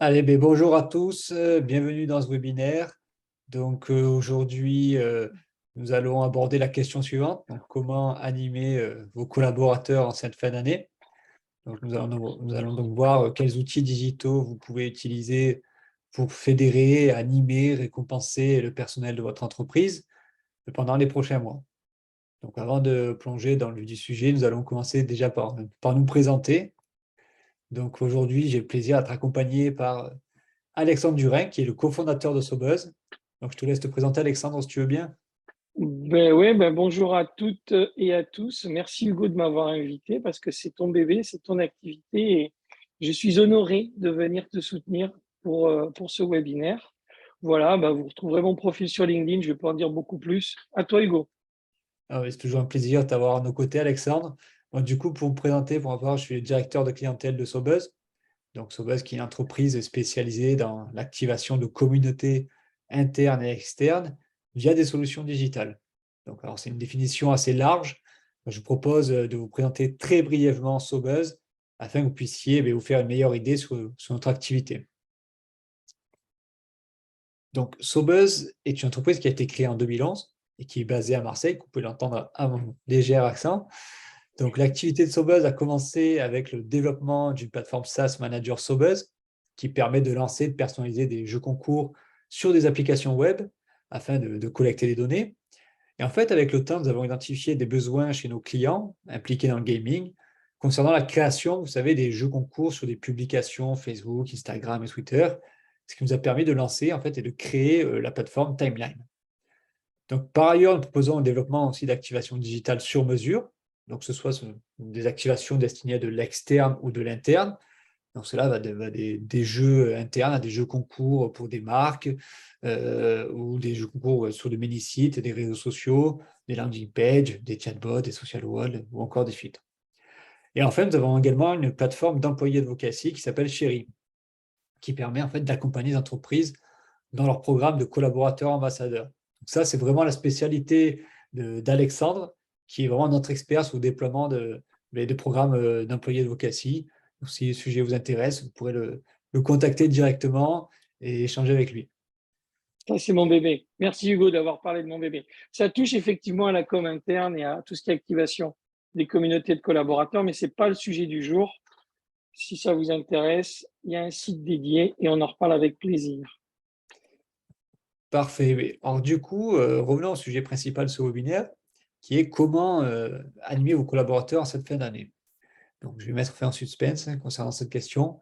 Allez, ben, bonjour à tous, bienvenue dans ce webinaire. Aujourd'hui, nous allons aborder la question suivante. Donc, comment animer vos collaborateurs en cette fin d'année? Donc, nous allons donc voir quels outils digitaux vous pouvez utiliser pour fédérer, animer, récompenser le personnel de votre entreprise pendant les prochains mois. Donc, avant de plonger dans le vif du sujet, nous allons commencer déjà par nous présenter. Donc, aujourd'hui, j'ai le plaisir d'être accompagné par Alexandre Durin, qui est le cofondateur de Sobuzz. Donc, je te laisse te présenter, Alexandre, si tu veux bien. Ben oui, bonjour à toutes et à tous. Merci Hugo de m'avoir invité parce que c'est ton bébé, c'est ton activité et je suis honoré de venir te soutenir pour ce webinaire. Voilà, vous retrouverez mon profil sur LinkedIn, je vais pas en dire beaucoup plus. À toi Hugo. Ah oui, c'est toujours un plaisir de t'avoir à nos côtés, Alexandre. Donc, du coup, pour me présenter, pour ma part, je suis le directeur de clientèle de Sobuzz. Donc, Sobuzz, qui est une entreprise spécialisée dans l'activation de communautés internes et externes via des solutions digitales. Donc, alors, c'est une définition assez large. Je vous propose de vous présenter très brièvement Sobuzz afin que vous puissiez vous faire une meilleure idée sur notre activité. Donc, Sobuzz est une entreprise qui a été créée en 2011 et qui est basée à Marseille, que vous pouvez l'entendre à mon léger accent. Donc, l'activité de Sobuzz a commencé avec le développement d'une plateforme SaaS Manager Sobuzz qui permet de lancer et de personnaliser des jeux concours sur des applications web afin de collecter des données. Et en fait, avec le temps, nous avons identifié des besoins chez nos clients impliqués dans le gaming concernant la création, vous savez, des jeux concours sur des publications Facebook, Instagram et Twitter, ce qui nous a permis de lancer en fait et de créer la plateforme Timeline. Donc, par ailleurs, nous proposons un développement aussi d'activation digitale sur mesure, donc que ce soit des activations destinées à de l'externe ou de l'interne. Donc, cela va des jeux internes à des jeux concours pour des marques ou des jeux concours sur des mini-sites, des réseaux sociaux, des landing pages, des chatbots, des social walls ou encore des filtres. Et enfin, nous avons également une plateforme d'employés advocacy qui s'appelle Chéri, qui permet en fait d'accompagner les entreprises dans leur programme de collaborateurs ambassadeurs. Donc ça, c'est vraiment la spécialité d'Alexandre, qui est vraiment notre expert sur le déploiement de programmes d'employés advocacy. Donc, si le sujet vous intéresse, vous pourrez le contacter directement et échanger avec lui. Ça, c'est mon bébé. Merci Hugo d'avoir parlé de mon bébé. Ça touche effectivement à la com interne et à tout ce qui est activation des communautés de collaborateurs, mais c'est pas le sujet du jour. Si ça vous intéresse, il y a un site dédié et on en reparle avec plaisir. Parfait. Oui. Alors du coup, revenons au sujet principal de ce webinaire, qui est comment animer vos collaborateurs en cette fin d'année. Donc, je vais mettre fin en suspense concernant cette question.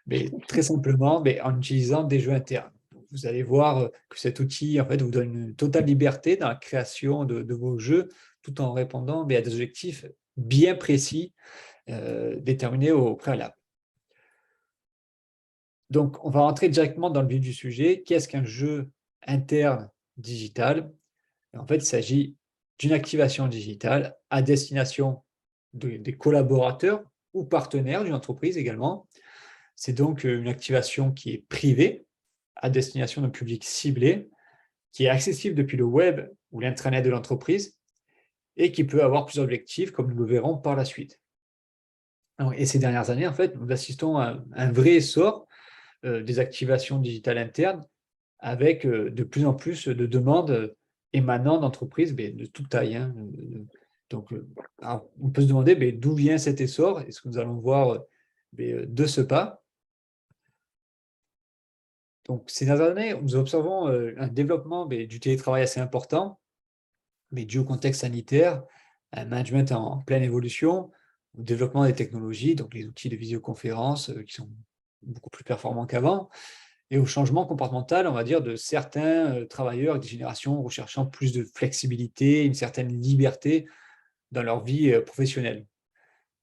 Mais très simplement, en utilisant des jeux internes. Donc, vous allez voir que cet outil en fait, vous donne une totale liberté dans la création de vos jeux, tout en répondant à des objectifs bien précis, déterminés au préalable. Donc, on va rentrer directement dans le vif du sujet. Qu'est-ce qu'un jeu interne digital? En fait, il s'agit d'une activation digitale à destination des collaborateurs ou partenaires d'une entreprise également. C'est donc une activation qui est privée, à destination d'un public ciblé, qui est accessible depuis le web ou l'intranet de l'entreprise et qui peut avoir plusieurs objectifs, comme nous le verrons par la suite. Et ces dernières années, en fait, nous assistons à un vrai essor des activations digitales internes avec de plus en plus de demandes émanant d'entreprises de toute taille, hein. Donc, alors, on peut se demander d'où vient cet essor, et ce que nous allons voir de ce pas. Donc, ces dernières années, nous observons un développement du télétravail assez important, mais dû au contexte sanitaire, un management en pleine évolution, au développement des technologies, donc les outils de visioconférence qui sont beaucoup plus performants qu'avant, et au changement comportemental, on va dire, de certains travailleurs avec des générations recherchant plus de flexibilité, une certaine liberté dans leur vie professionnelle.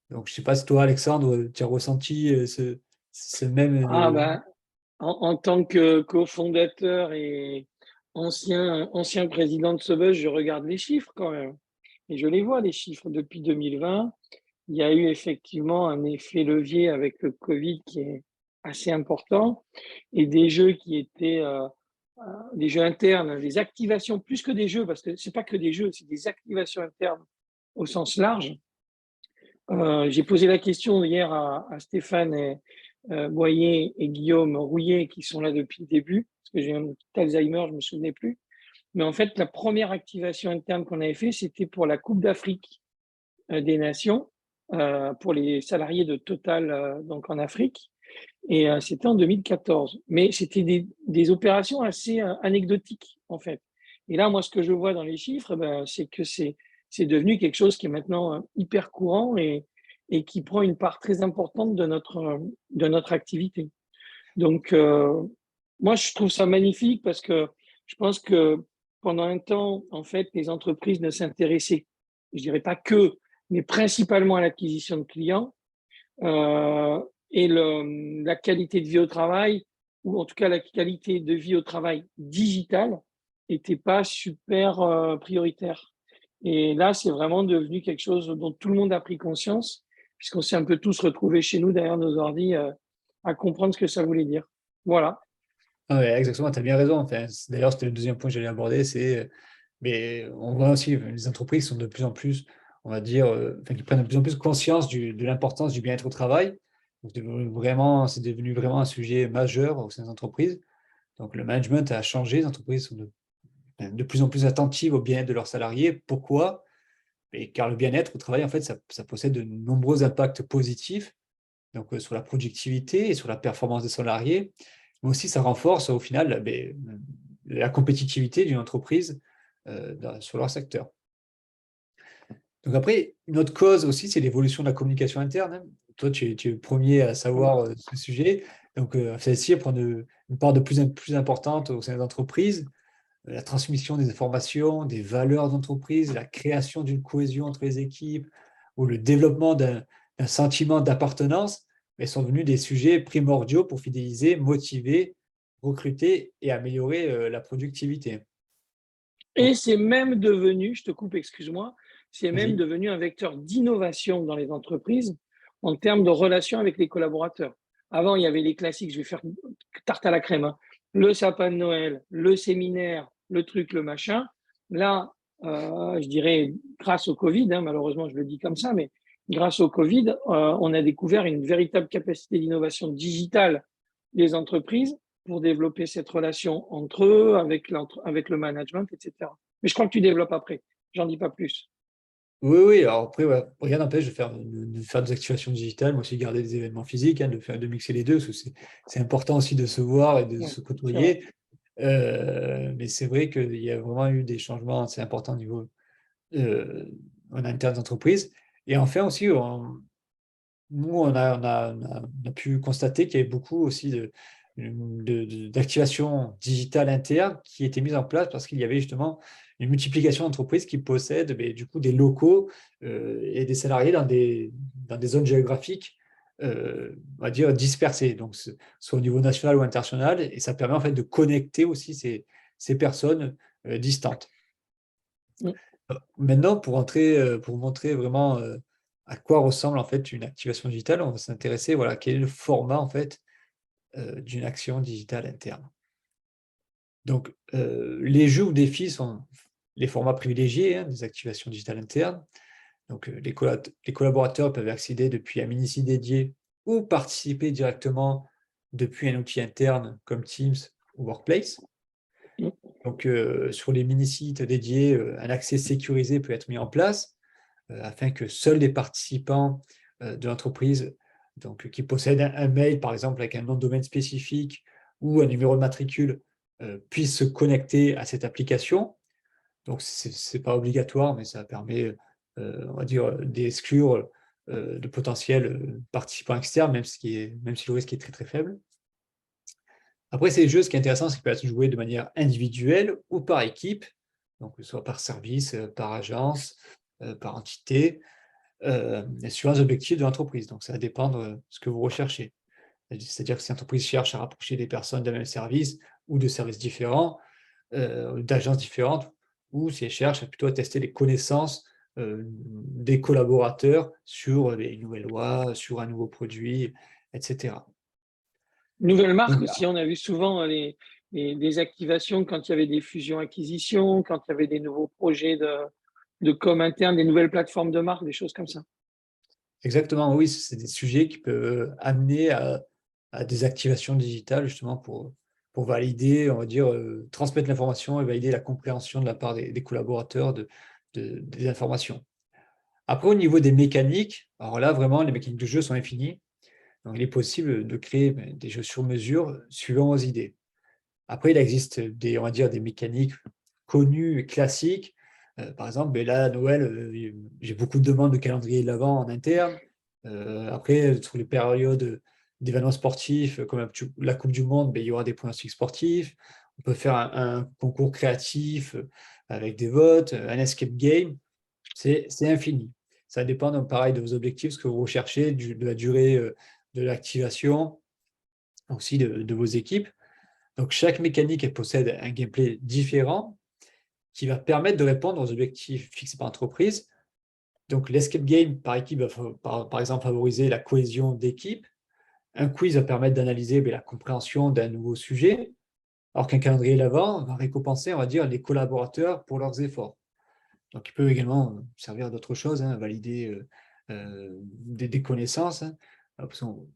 Donc, je ne sais pas si toi, Alexandre, tu as ressenti ce même. Ah en tant que cofondateur et ancien président de Sobeus, je regarde les chiffres quand même. Et je les vois, les chiffres. Depuis 2020, il y a eu effectivement un effet levier avec le Covid qui est assez important et des jeux qui étaient des jeux internes, des activations plus que des jeux, parce que c'est pas que des jeux, c'est des activations internes au sens large. J'ai posé la question hier à Stéphane Boyer et Guillaume Rouillet qui sont là depuis le début, parce que j'ai un petit Alzheimer, je ne me souvenais plus. Mais en fait, la première activation interne qu'on avait fait, c'était pour la Coupe d'Afrique des Nations, pour les salariés de Total donc en Afrique. Et c'était en 2014. Mais c'était des opérations assez anecdotiques, en fait. Et là, moi, ce que je vois dans les chiffres, ben, c'est que c'est devenu quelque chose qui est maintenant hyper courant et qui prend une part très importante de notre activité. Donc, moi, je trouve ça magnifique parce que je pense que pendant un temps, en fait, les entreprises ne s'intéressaient, je dirais pas que, mais principalement à l'acquisition de clients. Euh, et la qualité de vie au travail, ou en tout cas la qualité de vie au travail digital, n'était pas super prioritaire. Et là, c'est vraiment devenu quelque chose dont tout le monde a pris conscience, puisqu'on s'est un peu tous retrouvés chez nous derrière nos ordi à comprendre ce que ça voulait dire. Voilà. Ah ouais, exactement, tu as bien raison. Enfin, d'ailleurs, c'était le deuxième point que j'allais aborder, mais on voit aussi les entreprises sont de plus en plus, on va dire, enfin, qui prennent de plus en plus conscience de l'importance du bien-être au travail. Donc, c'est devenu vraiment un sujet majeur au sein des entreprises. Donc, le management a changé, les entreprises sont de plus en plus attentives au bien-être de leurs salariés. Pourquoi? Car le bien-être au travail, en fait, ça possède de nombreux impacts positifs, donc sur la productivité et sur la performance des salariés, mais aussi ça renforce au final la compétitivité d'une entreprise sur leur secteur. Donc après, une autre cause aussi, c'est l'évolution de la communication interne, hein. Toi, tu es le premier à savoir ce sujet. Donc, celle-ci prend une part de plus en plus importante au sein des entreprises. La transmission des informations, des valeurs d'entreprise, la création d'une cohésion entre les équipes ou le développement d'un sentiment d'appartenance, mais sont devenus des sujets primordiaux pour fidéliser, motiver, recruter et améliorer la productivité. Et c'est même devenu, je te coupe, excuse-moi, c'est même Vas-y. devenu un vecteur d'innovation dans les entreprises en termes de relations avec les collaborateurs. Avant, il y avait les classiques, je vais faire tarte à la crème, hein. Le sapin de Noël, le séminaire, le truc, le machin. Là, je dirais, grâce au Covid, hein, malheureusement, je le dis comme ça, mais grâce au Covid, on a découvert une véritable capacité d'innovation digitale des entreprises pour développer cette relation entre eux, avec le management, etc. Mais je crois que tu développes après. J'en dis pas plus. Oui, oui, alors après, ouais, rien n'empêche de faire des activations digitales, mais aussi garder des événements physiques, hein, de mixer les deux, parce que c'est important aussi de se voir et de Ouais, se c'est vrai. côtoyer. Mais c'est vrai qu'il y a vraiment eu des changements assez importants au niveau euh, en interne d'entreprise. Et enfin aussi, nous, on a pu constater qu'il y avait beaucoup aussi d'activation digitale interne qui était mise en place parce qu'il y avait justement une multiplication d'entreprises qui possèdent du coup des locaux et des salariés dans des zones géographiques, on va dire, dispersées, donc soit au niveau national ou international, et ça permet en fait de connecter aussi ces personnes distantes. Mm. Maintenant, pour montrer vraiment à quoi ressemble en fait une activation digitale, on va s'intéresser, voilà, quel est le format en fait d'une action digitale interne. Donc, les jeux ou défis sont les formats privilégiés, hein, des activations digitales internes. Donc, les collaborateurs peuvent accéder depuis un mini-site dédié ou participer directement depuis un outil interne comme Teams ou Workplace. Mm. Donc, sur les mini-sites dédiés, un accès sécurisé peut être mis en place afin que seuls les participants de l'entreprise, donc qui possèdent un mail, par exemple, avec un nom de domaine spécifique ou un numéro de matricule, puissent se connecter à cette application. Donc, ce n'est pas obligatoire, mais ça permet, on va dire, d'exclure de potentiels participants externes, même si le risque est très très faible. Après, ces jeux, ce qui est intéressant, c'est qu'ils peuvent être joués de manière individuelle ou par équipe, donc soit par service, par agence, par entité, sur les objectifs de l'entreprise. Donc, ça va dépendre de ce que vous recherchez. C'est-à-dire que si l'entreprise cherche à rapprocher des personnes d'un même service ou de services différents, d'agences différentes, ou si elle cherche plutôt à tester les connaissances des collaborateurs sur les nouvelles lois, sur un nouveau produit, etc. Nouvelle marque Donc, aussi, on a vu souvent des activations quand il y avait des fusions-acquisitions, quand il y avait des nouveaux projets de com interne, des nouvelles plateformes de marque, des choses comme ça. exactement, oui, c'est des sujets qui peuvent amener à des activations digitales, justement, pour valider, on va dire, transmettre l'information et valider la compréhension de la part des collaborateurs des informations. Après, au niveau des mécaniques, alors là, vraiment, les mécaniques de jeu sont infinies. Donc, il est possible de créer des jeux sur mesure suivant vos idées. Après, il existe on va dire, des mécaniques connues et classiques. Par exemple, là, à Noël, j'ai beaucoup de demandes de calendrier de l'Avent en interne. Après, sur les périodes d'événements sportifs, comme la Coupe du Monde, il y aura des pronostics sportifs. On peut faire un concours créatif avec des votes, un escape game. C'est infini. Ça dépend donc pareil de vos objectifs, ce que vous recherchez, de la durée de l'activation, aussi de vos équipes. Donc chaque mécanique elle possède un gameplay différent qui va permettre de répondre aux objectifs fixés par l'entreprise. Donc l'escape game par équipe va par exemple favoriser la cohésion d'équipe. Un quiz va permettre d'analyser la compréhension d'un nouveau sujet, alors qu'un calendrier l'avant va récompenser, on va dire, les collaborateurs pour leurs efforts. Donc, il peut également servir à d'autres choses, valider des connaissances.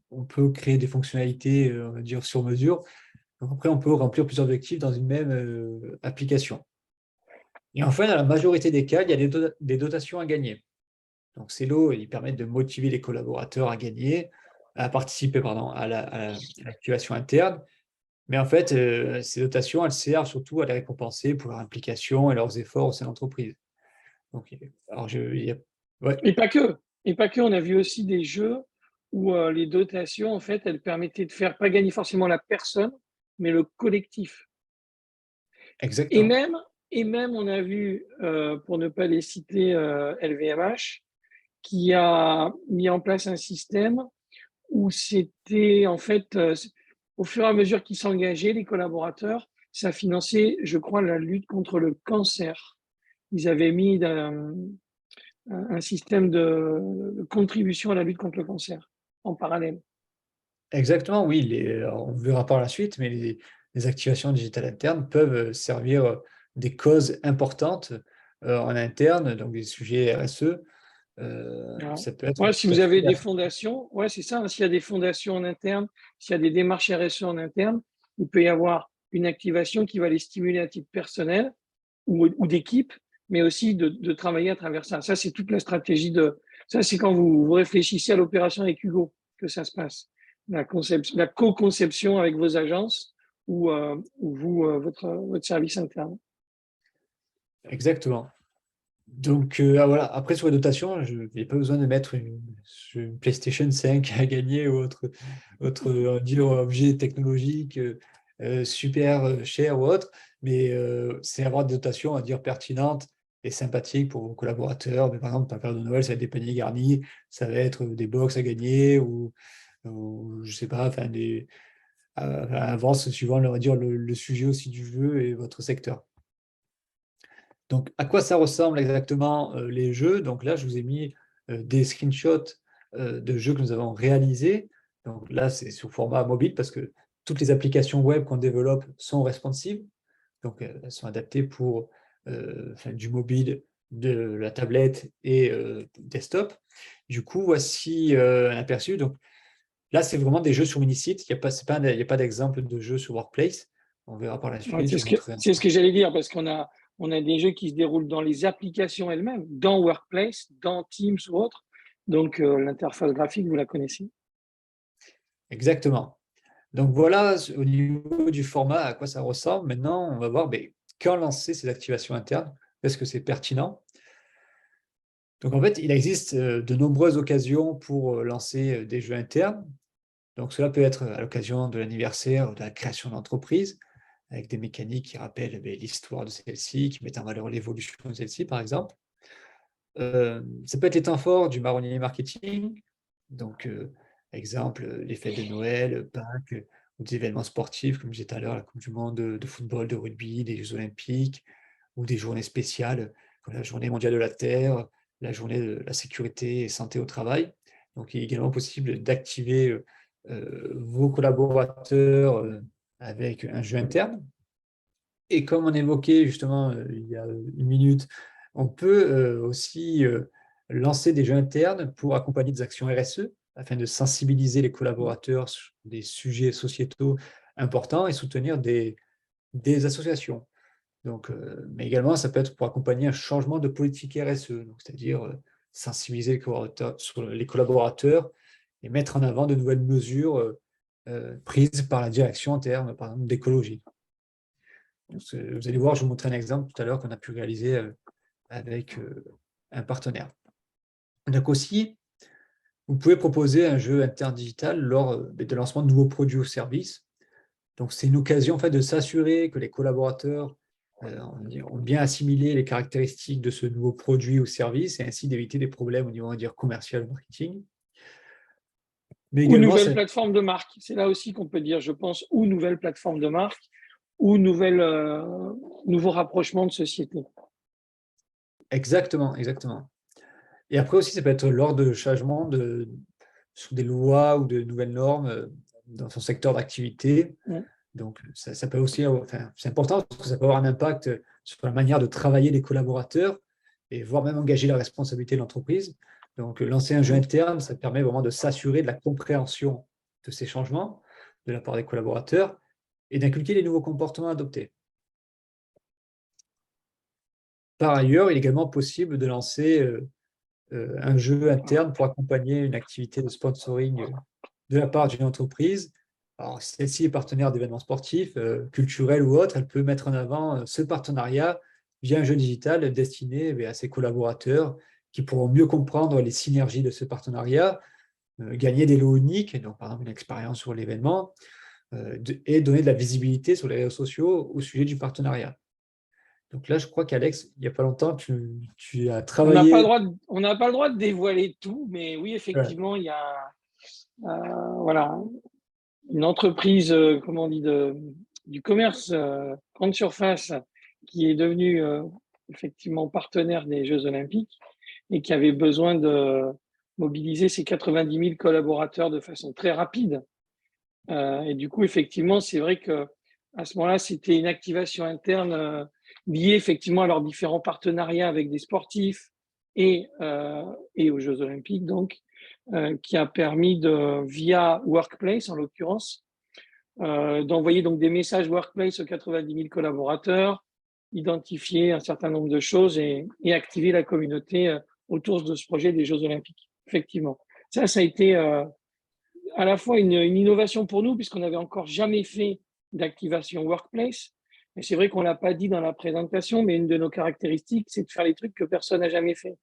On peut créer des fonctionnalités, on va dire, sur mesure. Donc, après, on peut remplir plusieurs objectifs dans une même application. Et enfin, dans la majorité des cas, il y a des dotations à gagner. Donc, ces lots, ils permettent de motiver les collaborateurs à gagner, à participer pardon, à l'activation interne. Mais en fait, ces dotations, elles servent surtout à les récompenser pour leur implication et leurs efforts au sein de l'entreprise. Donc, alors ouais, Et pas que. Et pas que. On a vu aussi des jeux où les dotations, en fait, elles permettaient de faire pas gagner forcément la personne, mais le collectif. Et exactement. même, et même on a vu, pour ne pas les citer, LVMH, qui a mis en place un système où c'était en fait, au fur et à mesure qu'ils s'engageaient, les collaborateurs, ça finançait, je crois, la lutte contre le cancer. Ils avaient mis un système de contribution à la lutte contre le cancer en parallèle. Exactement, oui, alors on verra par la suite, mais les activations digitales internes peuvent servir des causes importantes en interne, donc des sujets RSE. Ouais. Ça peut être Ouais, si tout à vous avez fait. des fondations, ouais, c'est ça, hein, s'il y a des fondations en interne, s'il y a des démarches RSE en interne, il peut y avoir une activation qui va les stimuler à titre personnel ou d'équipe, mais aussi de travailler à travers ça. Ça, c'est toute la stratégie de. Ça, c'est quand vous réfléchissez à l'opération avec Hugo que ça se passe. La co-conception avec vos agences ou vous, votre service interne. Exactement. Donc voilà. Après, sur les dotations, je n'ai pas besoin de mettre une PlayStation 5 à gagner ou autre on va dire, objet technologique super cher ou autre, mais c'est avoir des dotations à dire pertinentes et sympathiques pour vos collaborateurs. Mais par exemple, ta période de Noël, ça va être des paniers garnis, ça va être des box à gagner ou je sais pas, enfin des avances suivant, on va dire, le sujet aussi du jeu et votre secteur. Donc, à quoi ça ressemble exactement les jeux? Donc là, je vous ai mis des screenshots de jeux que nous avons réalisés. Donc là, c'est sous format mobile parce que toutes les applications web qu'on développe sont responsives. Donc, elles sont adaptées pour du mobile, de la tablette et desktop. Du coup, voici un aperçu. Donc là, c'est vraiment des jeux sur mini-site. Il y a pas d'exemple de jeux sur Workplace. On verra par la Ouais, suite. Je vous montrerai un c'est ce que j'allais dire parce qu'on a des jeux qui se déroulent dans les applications elles-mêmes, dans Workplace, dans Teams ou autre. Donc, l'interface graphique, vous la connaissez. Exactement. Donc voilà au niveau du format à quoi ça ressemble. Maintenant, on va voir quand lancer ces activations internes. Est-ce que c'est pertinent? Donc en fait, il existe de nombreuses occasions pour lancer des jeux internes. Donc cela peut être à l'occasion de l'anniversaire ou de la création d'entreprise, avec des mécaniques qui rappellent l'histoire de celle-ci, qui mettent en valeur l'évolution de celle-ci, par exemple. Ça peut être les temps forts du marronnier marketing. Donc, exemple, les fêtes de Noël, Pâques, ou des événements sportifs, comme je disais tout à l'heure, la Coupe du monde de football, de rugby, des Jeux olympiques, ou des journées spéciales, comme la Journée mondiale de la Terre, la Journée de la sécurité et santé au travail. Donc, il est également possible d'activer vos collaborateurs avec un jeu interne. Et comme on évoquait justement il y a une minute, on peut aussi lancer des jeux internes pour accompagner des actions RSE. afin de sensibiliser les collaborateurs sur des sujets sociétaux importants et soutenir des associations. Donc, mais également, ça peut être pour accompagner un changement de politique RSE, donc c'est-à-dire sensibiliser les collaborateurs et mettre en avant de nouvelles mesures prises par la direction en termes, par exemple, d'écologie. Vous allez voir, je vous montrerai un exemple tout à l'heure qu'on a pu réaliser avec un partenaire. Donc aussi, vous pouvez proposer un jeu interne digital lors de lancement de nouveaux produits ou services. Donc, c'est une occasion en fait, de s'assurer que les collaborateurs ont bien assimilé les caractéristiques de ce nouveau produit ou service et ainsi d'éviter des problèmes au niveau, on va dire, commercial ou marketing. Mais Ou également, nouvelle plateforme de marque. C'est là aussi qu'on peut dire, je pense, ou nouvelle plateforme de marque, ou nouveau rapprochement de société. exactement, exactement. Et après aussi, ça peut être lors de changements sur des lois ou de nouvelles normes dans son secteur d'activité. Mm. Donc, ça peut aussi enfin, c'est important parce que ça peut avoir un impact sur la manière de travailler des collaborateurs et voire même engager la responsabilité de l'entreprise. Donc, lancer un jeu interne, ça permet vraiment de s'assurer de la compréhension de ces changements de la part des collaborateurs et d'inculquer les nouveaux comportements adoptés. Par ailleurs, il est également possible de lancer un jeu interne pour accompagner une activité de sponsoring de la part d'une entreprise. Alors, si celle-ci est partenaire d'événements sportifs, culturels ou autres, elle peut mettre en avant ce partenariat via un jeu digital destiné à ses collaborateurs qui pourront mieux comprendre les synergies de ce partenariat, gagner des lots uniques, donc par exemple une expérience sur l'événement, et donner de la visibilité sur les réseaux sociaux au sujet du partenariat. Donc là, je crois qu'Alex, il n'y a pas longtemps, tu as On n'a pas le travaillé. droit on n'a pas le droit de dévoiler tout, mais oui, Ouais, effectivement, il y a voilà, une entreprise, comment on dit, du commerce grande surface qui est devenue effectivement partenaire des Jeux Olympiques et qui avait besoin de mobiliser ses 90 000 collaborateurs de façon très rapide. Et du coup, effectivement, c'est vrai que à ce moment-là, c'était une activation interne liée effectivement à leurs différents partenariats avec des sportifs et aux Jeux Olympiques, donc, qui a permis de, via Workplace en l'occurrence, d'envoyer donc des messages Workplace aux 90 000 collaborateurs, identifier un certain nombre de choses et activer la communauté autour de ce projet des Jeux Olympiques. Effectivement, ça a été à la fois une innovation pour nous, puisqu'on n'avait encore jamais fait d'activation workplace. Et c'est vrai qu'on ne l'a pas dit dans la présentation, mais une de nos caractéristiques, c'est de faire les trucs que personne n'a jamais fait.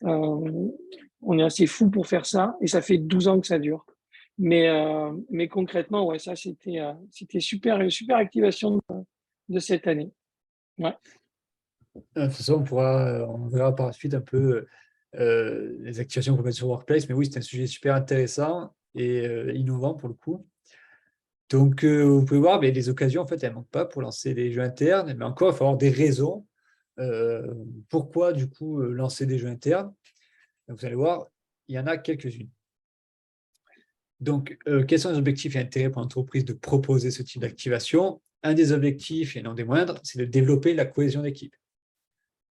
On est assez fou pour faire ça, et ça fait 12 ans que ça dure. Mais concrètement, ouais, ça, c'était super, une super activation de cette année. Ouais. De toute façon, on verra par la suite un peu les activations qu'on peut mettre sur Workplace, mais oui, c'est un sujet super intéressant et innovant pour le coup. Donc, vous pouvez voir, mais les occasions, en fait, elles ne manquent pas pour lancer des jeux internes, mais encore, il faut avoir des raisons. Pourquoi, du coup, lancer des jeux internes? Donc, vous allez voir, il y en a quelques-unes. Donc, quels sont les objectifs et intérêts pour l'entreprise de proposer ce type d'activation? Un des objectifs, et non des moindres, c'est de développer la cohésion d'équipe.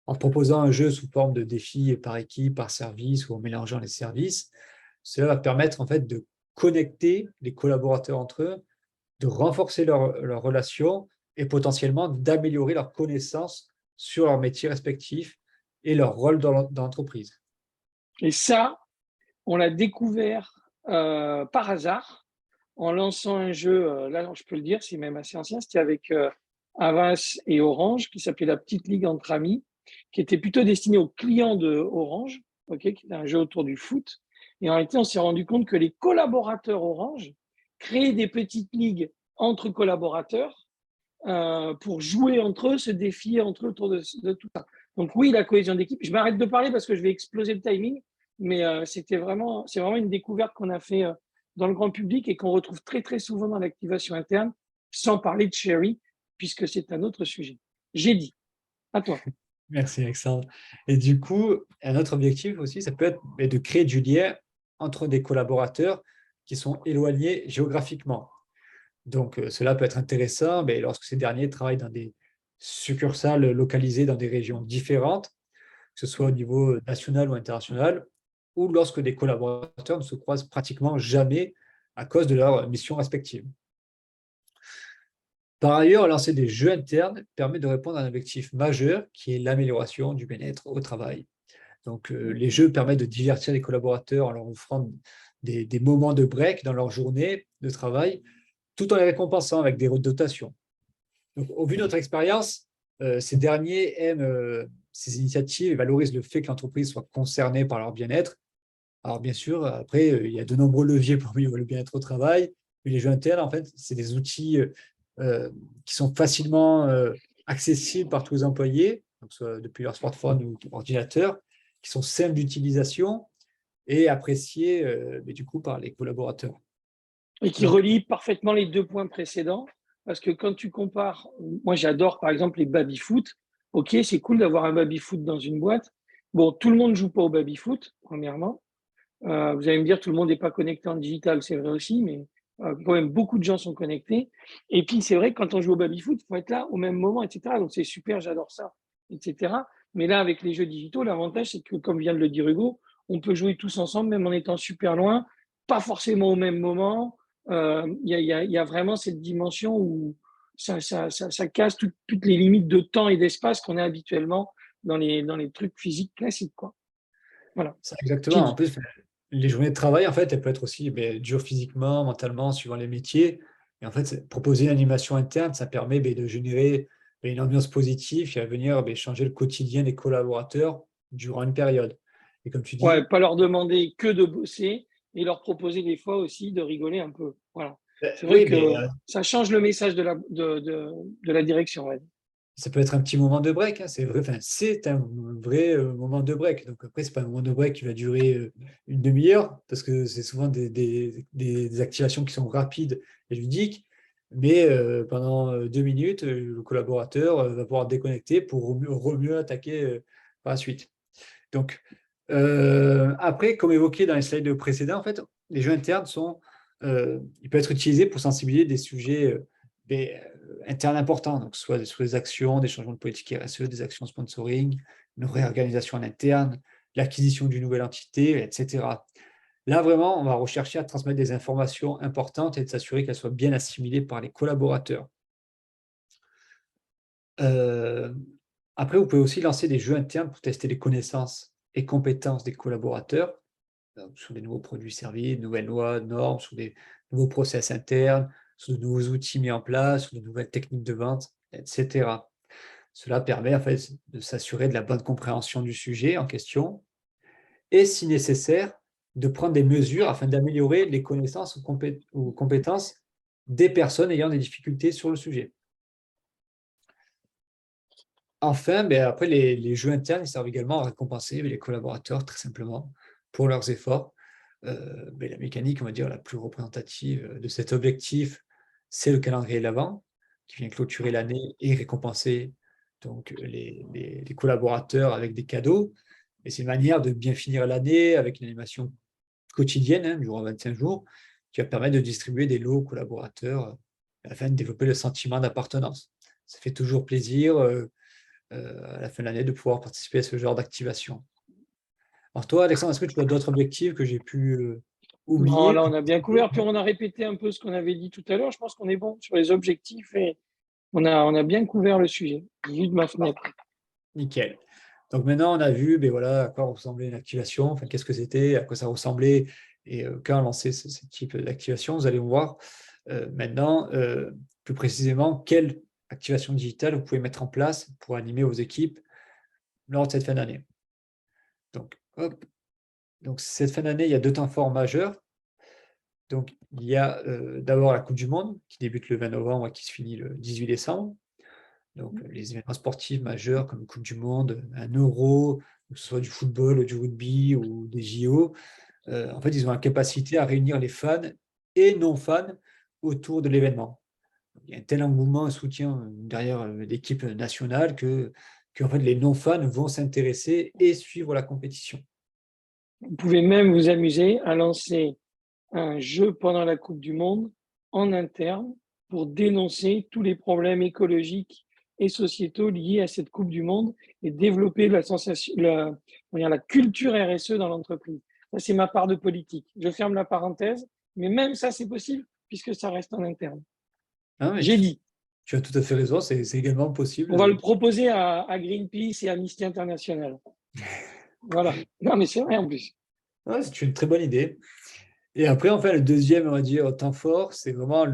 En proposant un jeu sous forme de défi par équipe, par service ou en mélangeant les services, cela va permettre en fait de connecter les collaborateurs entre eux, de renforcer leur relation et potentiellement d'améliorer leurs connaissances sur leur métier respectif et leur rôle dans l'entreprise. Et ça, on l'a découvert par hasard en lançant un jeu, là je peux le dire, c'est même assez ancien, c'était avec Havas et Orange, qui s'appelait La Petite Ligue entre amis, qui était plutôt destiné aux clients de Orange, qui était un jeu autour du foot. Et en réalité, on s'est rendu compte que les collaborateurs Orange créaient des petites ligues entre collaborateurs pour jouer entre eux, se défier entre eux autour de tout ça. Donc oui, la cohésion d'équipe. Je m'arrête de parler parce que je vais exploser le timing, mais c'est vraiment une découverte qu'on a fait dans le grand public et qu'on retrouve très très souvent dans l'activation interne, sans parler de Cherry, puisque c'est un autre sujet. J'ai dit. À toi. Merci Alexandre. Et du coup, un autre objectif aussi, ça peut être de créer du lien entre des collaborateurs qui sont éloignés géographiquement. Donc, cela peut être intéressant lorsque ces derniers travaillent dans des succursales localisées dans des régions différentes, que ce soit au niveau national ou international, ou lorsque des collaborateurs ne se croisent pratiquement jamais à cause de leurs missions respectives. Par ailleurs, lancer des jeux internes permet de répondre à un objectif majeur qui est l'amélioration du bien-être au travail. Donc, les jeux permettent de divertir les collaborateurs en leur offrant des moments de break dans leur journée de travail, tout en les récompensant avec des dotations. Donc, au vu de notre expérience, ces derniers aiment ces initiatives et valorisent le fait que l'entreprise soit concernée par leur bien-être. Alors, bien sûr, après, il y a de nombreux leviers pour améliorer le bien-être au travail, mais les jeux internes, en fait, c'est des outils qui sont facilement accessibles par tous les employés, donc soit depuis leur smartphone ou ordinateur, qui sont simples d'utilisation et appréciés mais du coup par les collaborateurs. Et qui Donc, relie parfaitement les 2 points précédents, parce que quand tu compares, moi j'adore par exemple les baby-foot. OK, c'est cool d'avoir un baby-foot dans une boîte. Bon, tout le monde joue pas au baby-foot, premièrement. Vous allez me dire, tout le monde n'est pas connecté en digital, c'est vrai aussi, mais quand même beaucoup de gens sont connectés. Et puis c'est vrai que quand on joue au baby-foot, il faut être là au même moment, etc. Donc c'est super, j'adore ça, etc. Mais là, avec les jeux digitaux, l'avantage, c'est que, comme vient de le dire Hugo, on peut jouer tous ensemble, même en étant super loin, pas forcément au même moment. Il y a vraiment cette dimension où ça casse toutes les limites de temps et d'espace qu'on a habituellement dans les trucs physiques classiques, quoi. Voilà. c'est exactement. En Qui, plus, les journées de travail, en fait, elles peuvent être aussi dures physiquement, mentalement, suivant les métiers. Et en fait, proposer une animation interne, ça permet de générer une ambiance positive qui va venir changer le quotidien des collaborateurs durant une période. Et comme tu Ouais, dis, pas leur demander que de bosser et leur proposer des fois aussi de rigoler un peu. Voilà. C'est vrai oui, que ça change le message de la direction. Ouais. ça peut être un petit moment de break, hein, c'est vrai, enfin, c'est un vrai moment de break. Donc après, c'est pas un moment de break qui va durer une demi-heure, parce que c'est souvent des activations qui sont rapides et ludiques, mais pendant 2 minutes, le collaborateur va pouvoir déconnecter pour mieux attaquer par la suite. Donc après, comme évoqué dans les slides précédents, en fait, les jeux internes ils peuvent être utilisés pour sensibiliser des sujets internes importants, donc soit sur les actions, des changements de politique RSE, des actions sponsoring, une réorganisation en interne, l'acquisition d'une nouvelle entité, etc. Là, vraiment, on va rechercher à transmettre des informations importantes et de s'assurer qu'elles soient bien assimilées par les collaborateurs. Euh, Après, vous pouvez aussi lancer des jeux internes pour tester les connaissances et compétences des collaborateurs sur des nouveaux produits servis, de nouvelles lois, normes, sur des nouveaux process internes, sur de nouveaux outils mis en place, sur de nouvelles techniques de vente, etc. Cela permet en fait de s'assurer de la bonne compréhension du sujet en question et, si nécessaire, de prendre des mesures afin d'améliorer les connaissances ou compétences des personnes ayant des difficultés sur le sujet. Enfin, après, les jeux internes, ils servent également à récompenser les collaborateurs, très simplement, pour leurs efforts. La mécanique, on va dire, la plus représentative de cet objectif, c'est le calendrier de l'Avent, qui vient clôturer l'année et récompenser donc, les collaborateurs avec des cadeaux. Et c'est une manière de bien finir l'année avec une animation quotidienne, durant 25 jours, qui va permettre de distribuer des lots aux collaborateurs afin de développer le sentiment d'appartenance. Ça fait toujours plaisir à la fin de l'année de pouvoir participer à ce genre d'activation. Alors toi, Alexandre, est-ce que tu as d'autres objectifs que j'ai pu Non, oublier? là, on a bien couvert. Puis on a répété un peu ce qu'on avait dit tout à l'heure. Je pense qu'on est bon sur les objectifs et on a bien couvert le sujet, vu de ma fenêtre. Nickel. Donc maintenant, on a vu voilà, à quoi ressemblait une activation, enfin, qu'est-ce que c'était, à quoi ça ressemblait et quand lancer ce type d'activation. Vous allez voir maintenant plus précisément quelle activation digitale vous pouvez mettre en place pour animer vos équipes lors de cette fin d'année. Donc, hop. Donc, cette fin d'année, il y a 2 temps forts majeurs. Donc, il y a d'abord la Coupe du Monde qui débute le 20 novembre et qui se finit le 18 décembre. Donc, les événements sportifs majeurs comme Coupe du Monde, un Euro, que ce soit du football, du rugby ou des JO, en fait, ils ont la capacité à réunir les fans et non-fans autour de l'événement. Il y a un tel engouement et soutien derrière l'équipe nationale que en fait, les non-fans vont s'intéresser et suivre la compétition. Vous pouvez même vous amuser à lancer un jeu pendant la Coupe du Monde en interne pour dénoncer tous les problèmes écologiques et sociétaux liés à cette Coupe du Monde et développer la culture RSE dans l'entreprise. Ça, c'est ma part de politique. Je ferme la parenthèse, mais même ça, c'est possible puisque ça reste en interne. Ah, mais J'ai dit. tu as tout à fait raison, c'est également On va le possible. proposer à Greenpeace et à Amnesty International. Voilà. Non, mais c'est vrai en plus. Ouais, c'est une très bonne idée. Et après, enfin, le deuxième, on va dire, temps fort, c'est vraiment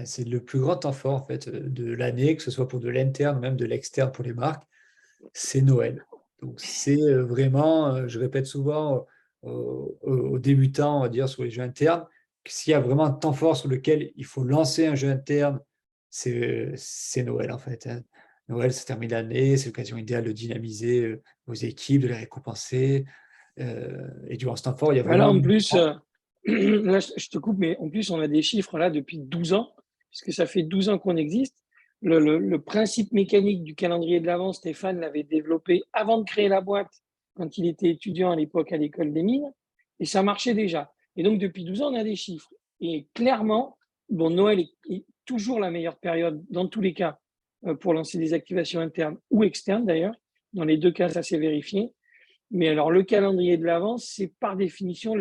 c'est le plus grand temps fort en fait de l'année, que ce soit pour de l'interne, même de l'externe pour les marques, c'est Noël. Donc c'est vraiment, je répète souvent aux débutants, on va dire, sur les jeux internes, que s'il y a vraiment un temps fort sur lequel il faut lancer un jeu interne, c'est Noël en fait, hein. Noël, ça termine l'année, c'est l'occasion idéale de dynamiser vos équipes, de les récompenser. Et durant ce temps fort, il y a Voilà, vraiment en plus, là, je te coupe, mais en plus, on a des chiffres là depuis 12 ans, puisque ça fait 12 ans qu'on existe. Le principe mécanique du calendrier de l'Avent, Stéphane l'avait développé avant de créer la boîte, quand il était étudiant à l'époque à l'école des mines, et ça marchait déjà. Et donc, depuis 12 ans, on a des chiffres. Et clairement, bon, Noël est toujours la meilleure période, dans tous les cas, pour lancer des activations internes ou externes d'ailleurs. Dans les deux cas, ça s'est vérifié. Mais alors, le calendrier de l'Avent, c'est par définition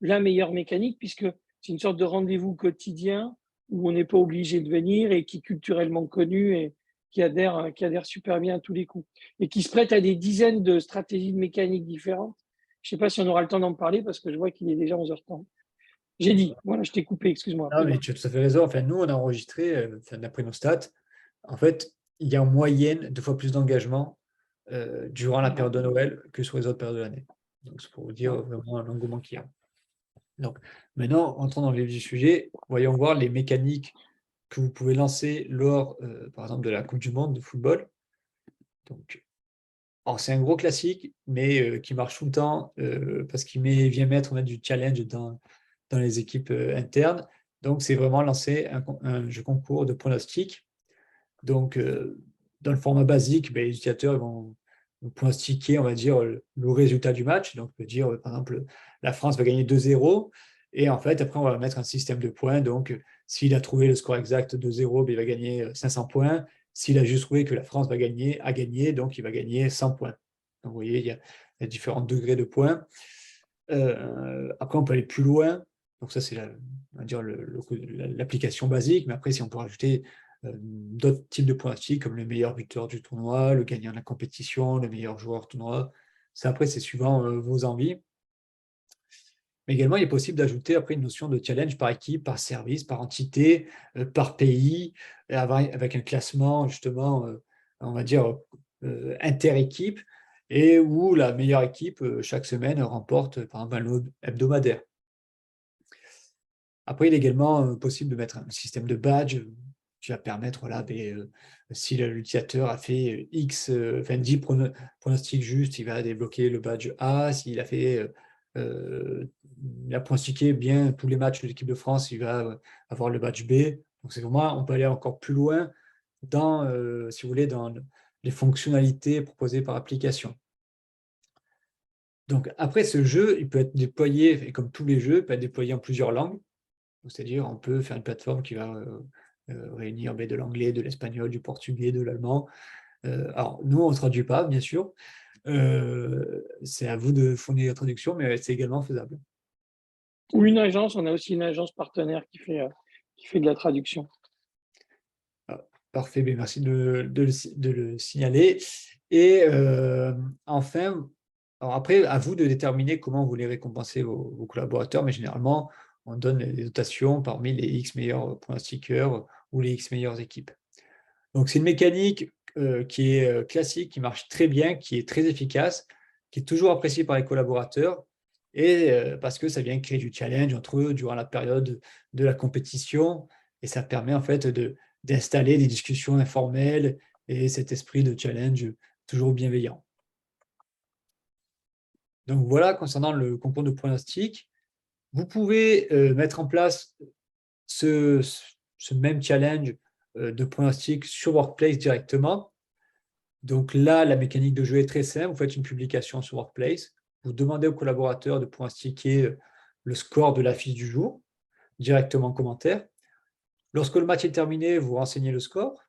la meilleure mécanique, puisque c'est une sorte de rendez-vous quotidien où on n'est pas obligé de venir et qui est culturellement connu et qui adhère super bien à tous les coups. Et qui se prête à des dizaines de stratégies de mécanique différentes. Je ne sais pas si on aura le temps d'en parler parce que je vois qu'il est déjà 11h30. J'ai dit, voilà, je t'ai coupé, excuse-moi. Non, mais tu as tout à fait raison. Enfin, nous, on a enregistré, d'après nos stats, en fait, il y a en moyenne 2 fois plus d'engagement durant la période de Noël que sur les autres périodes de l'année. Donc, c'est pour vous dire vraiment l'engouement qu'il y a. Donc, maintenant, entrons dans le vif du sujet, voyons voir les mécaniques que vous pouvez lancer lors, par exemple, de la Coupe du Monde de football. Donc, alors, c'est un gros classique, mais qui marche tout le temps parce qu'il vient mettre du challenge dans les équipes internes. Donc, c'est vraiment lancer un jeu concours de pronostics. Donc, dans le format basique, ben, les utilisateurs vont pronostiquer, on va dire, le résultat du match. Donc, on peut dire, par exemple, la France va gagner 2-0. Et en fait, après, on va mettre un système de points. Donc, s'il a trouvé le score exact 2-0, ben, il va gagner 500 points. S'il a juste trouvé que la France a gagné, donc il va gagner 100 points. Donc, vous voyez, il y a différents degrés de points. Après, on peut aller plus loin. Donc, ça, c'est on va dire l'application basique. Mais après, si on peut rajouter d'autres types de pronostics comme le meilleur buteur du tournoi, le gagnant de la compétition, le meilleur joueur tournoi. Ça, après, c'est suivant vos envies. Mais également, il est possible d'ajouter après une notion de challenge par équipe, par service, par entité, par pays, avec un classement, justement, on va dire, inter-équipe, et où la meilleure équipe, chaque semaine, remporte, par exemple, un lot hebdomadaire. Après, il est également possible de mettre un système de badge qui va permettre, voilà, si l'utilisateur a fait X, 10 pronostics justes, il va débloquer le badge A. S'il a fait, il a pronostiqué bien tous les matchs de l'équipe de France, il va avoir le badge B. Donc, c'est vraiment, on peut aller encore plus loin dans, si vous voulez, dans les fonctionnalités proposées par application. Donc, après, ce jeu, il peut être déployé, et comme tous les jeux, il peut être déployé en plusieurs langues. C'est-à-dire, on peut faire une plateforme qui va réunir de l'anglais, de l'espagnol, du portugais, de l'allemand. Alors, nous, on ne traduit pas, bien sûr. C'est à vous de fournir la traduction, mais c'est également faisable. Ou une agence, on a aussi une agence partenaire qui fait de la traduction. Ah, parfait, merci de le signaler. Et enfin, alors après, à vous de déterminer comment vous voulez récompenser vos collaborateurs, mais généralement, on donne des dotations parmi les X meilleurs pronostiqueurs ou les X meilleures équipes. Donc, c'est une mécanique qui est classique, qui marche très bien, qui est très efficace, qui est toujours appréciée par les collaborateurs, et parce que ça vient créer du challenge entre eux durant la période de la compétition, et ça permet en fait d'installer des discussions informelles et cet esprit de challenge toujours bienveillant. Donc voilà, concernant le concours de pronostic, vous pouvez mettre en place ce même challenge de pronostic sur Workplace directement. Donc là, la mécanique de jeu est très simple. Vous faites une publication sur Workplace. Vous demandez aux collaborateurs de pronostiquer le score de l'affiche du jour directement en commentaire. Lorsque le match est terminé, vous renseignez le score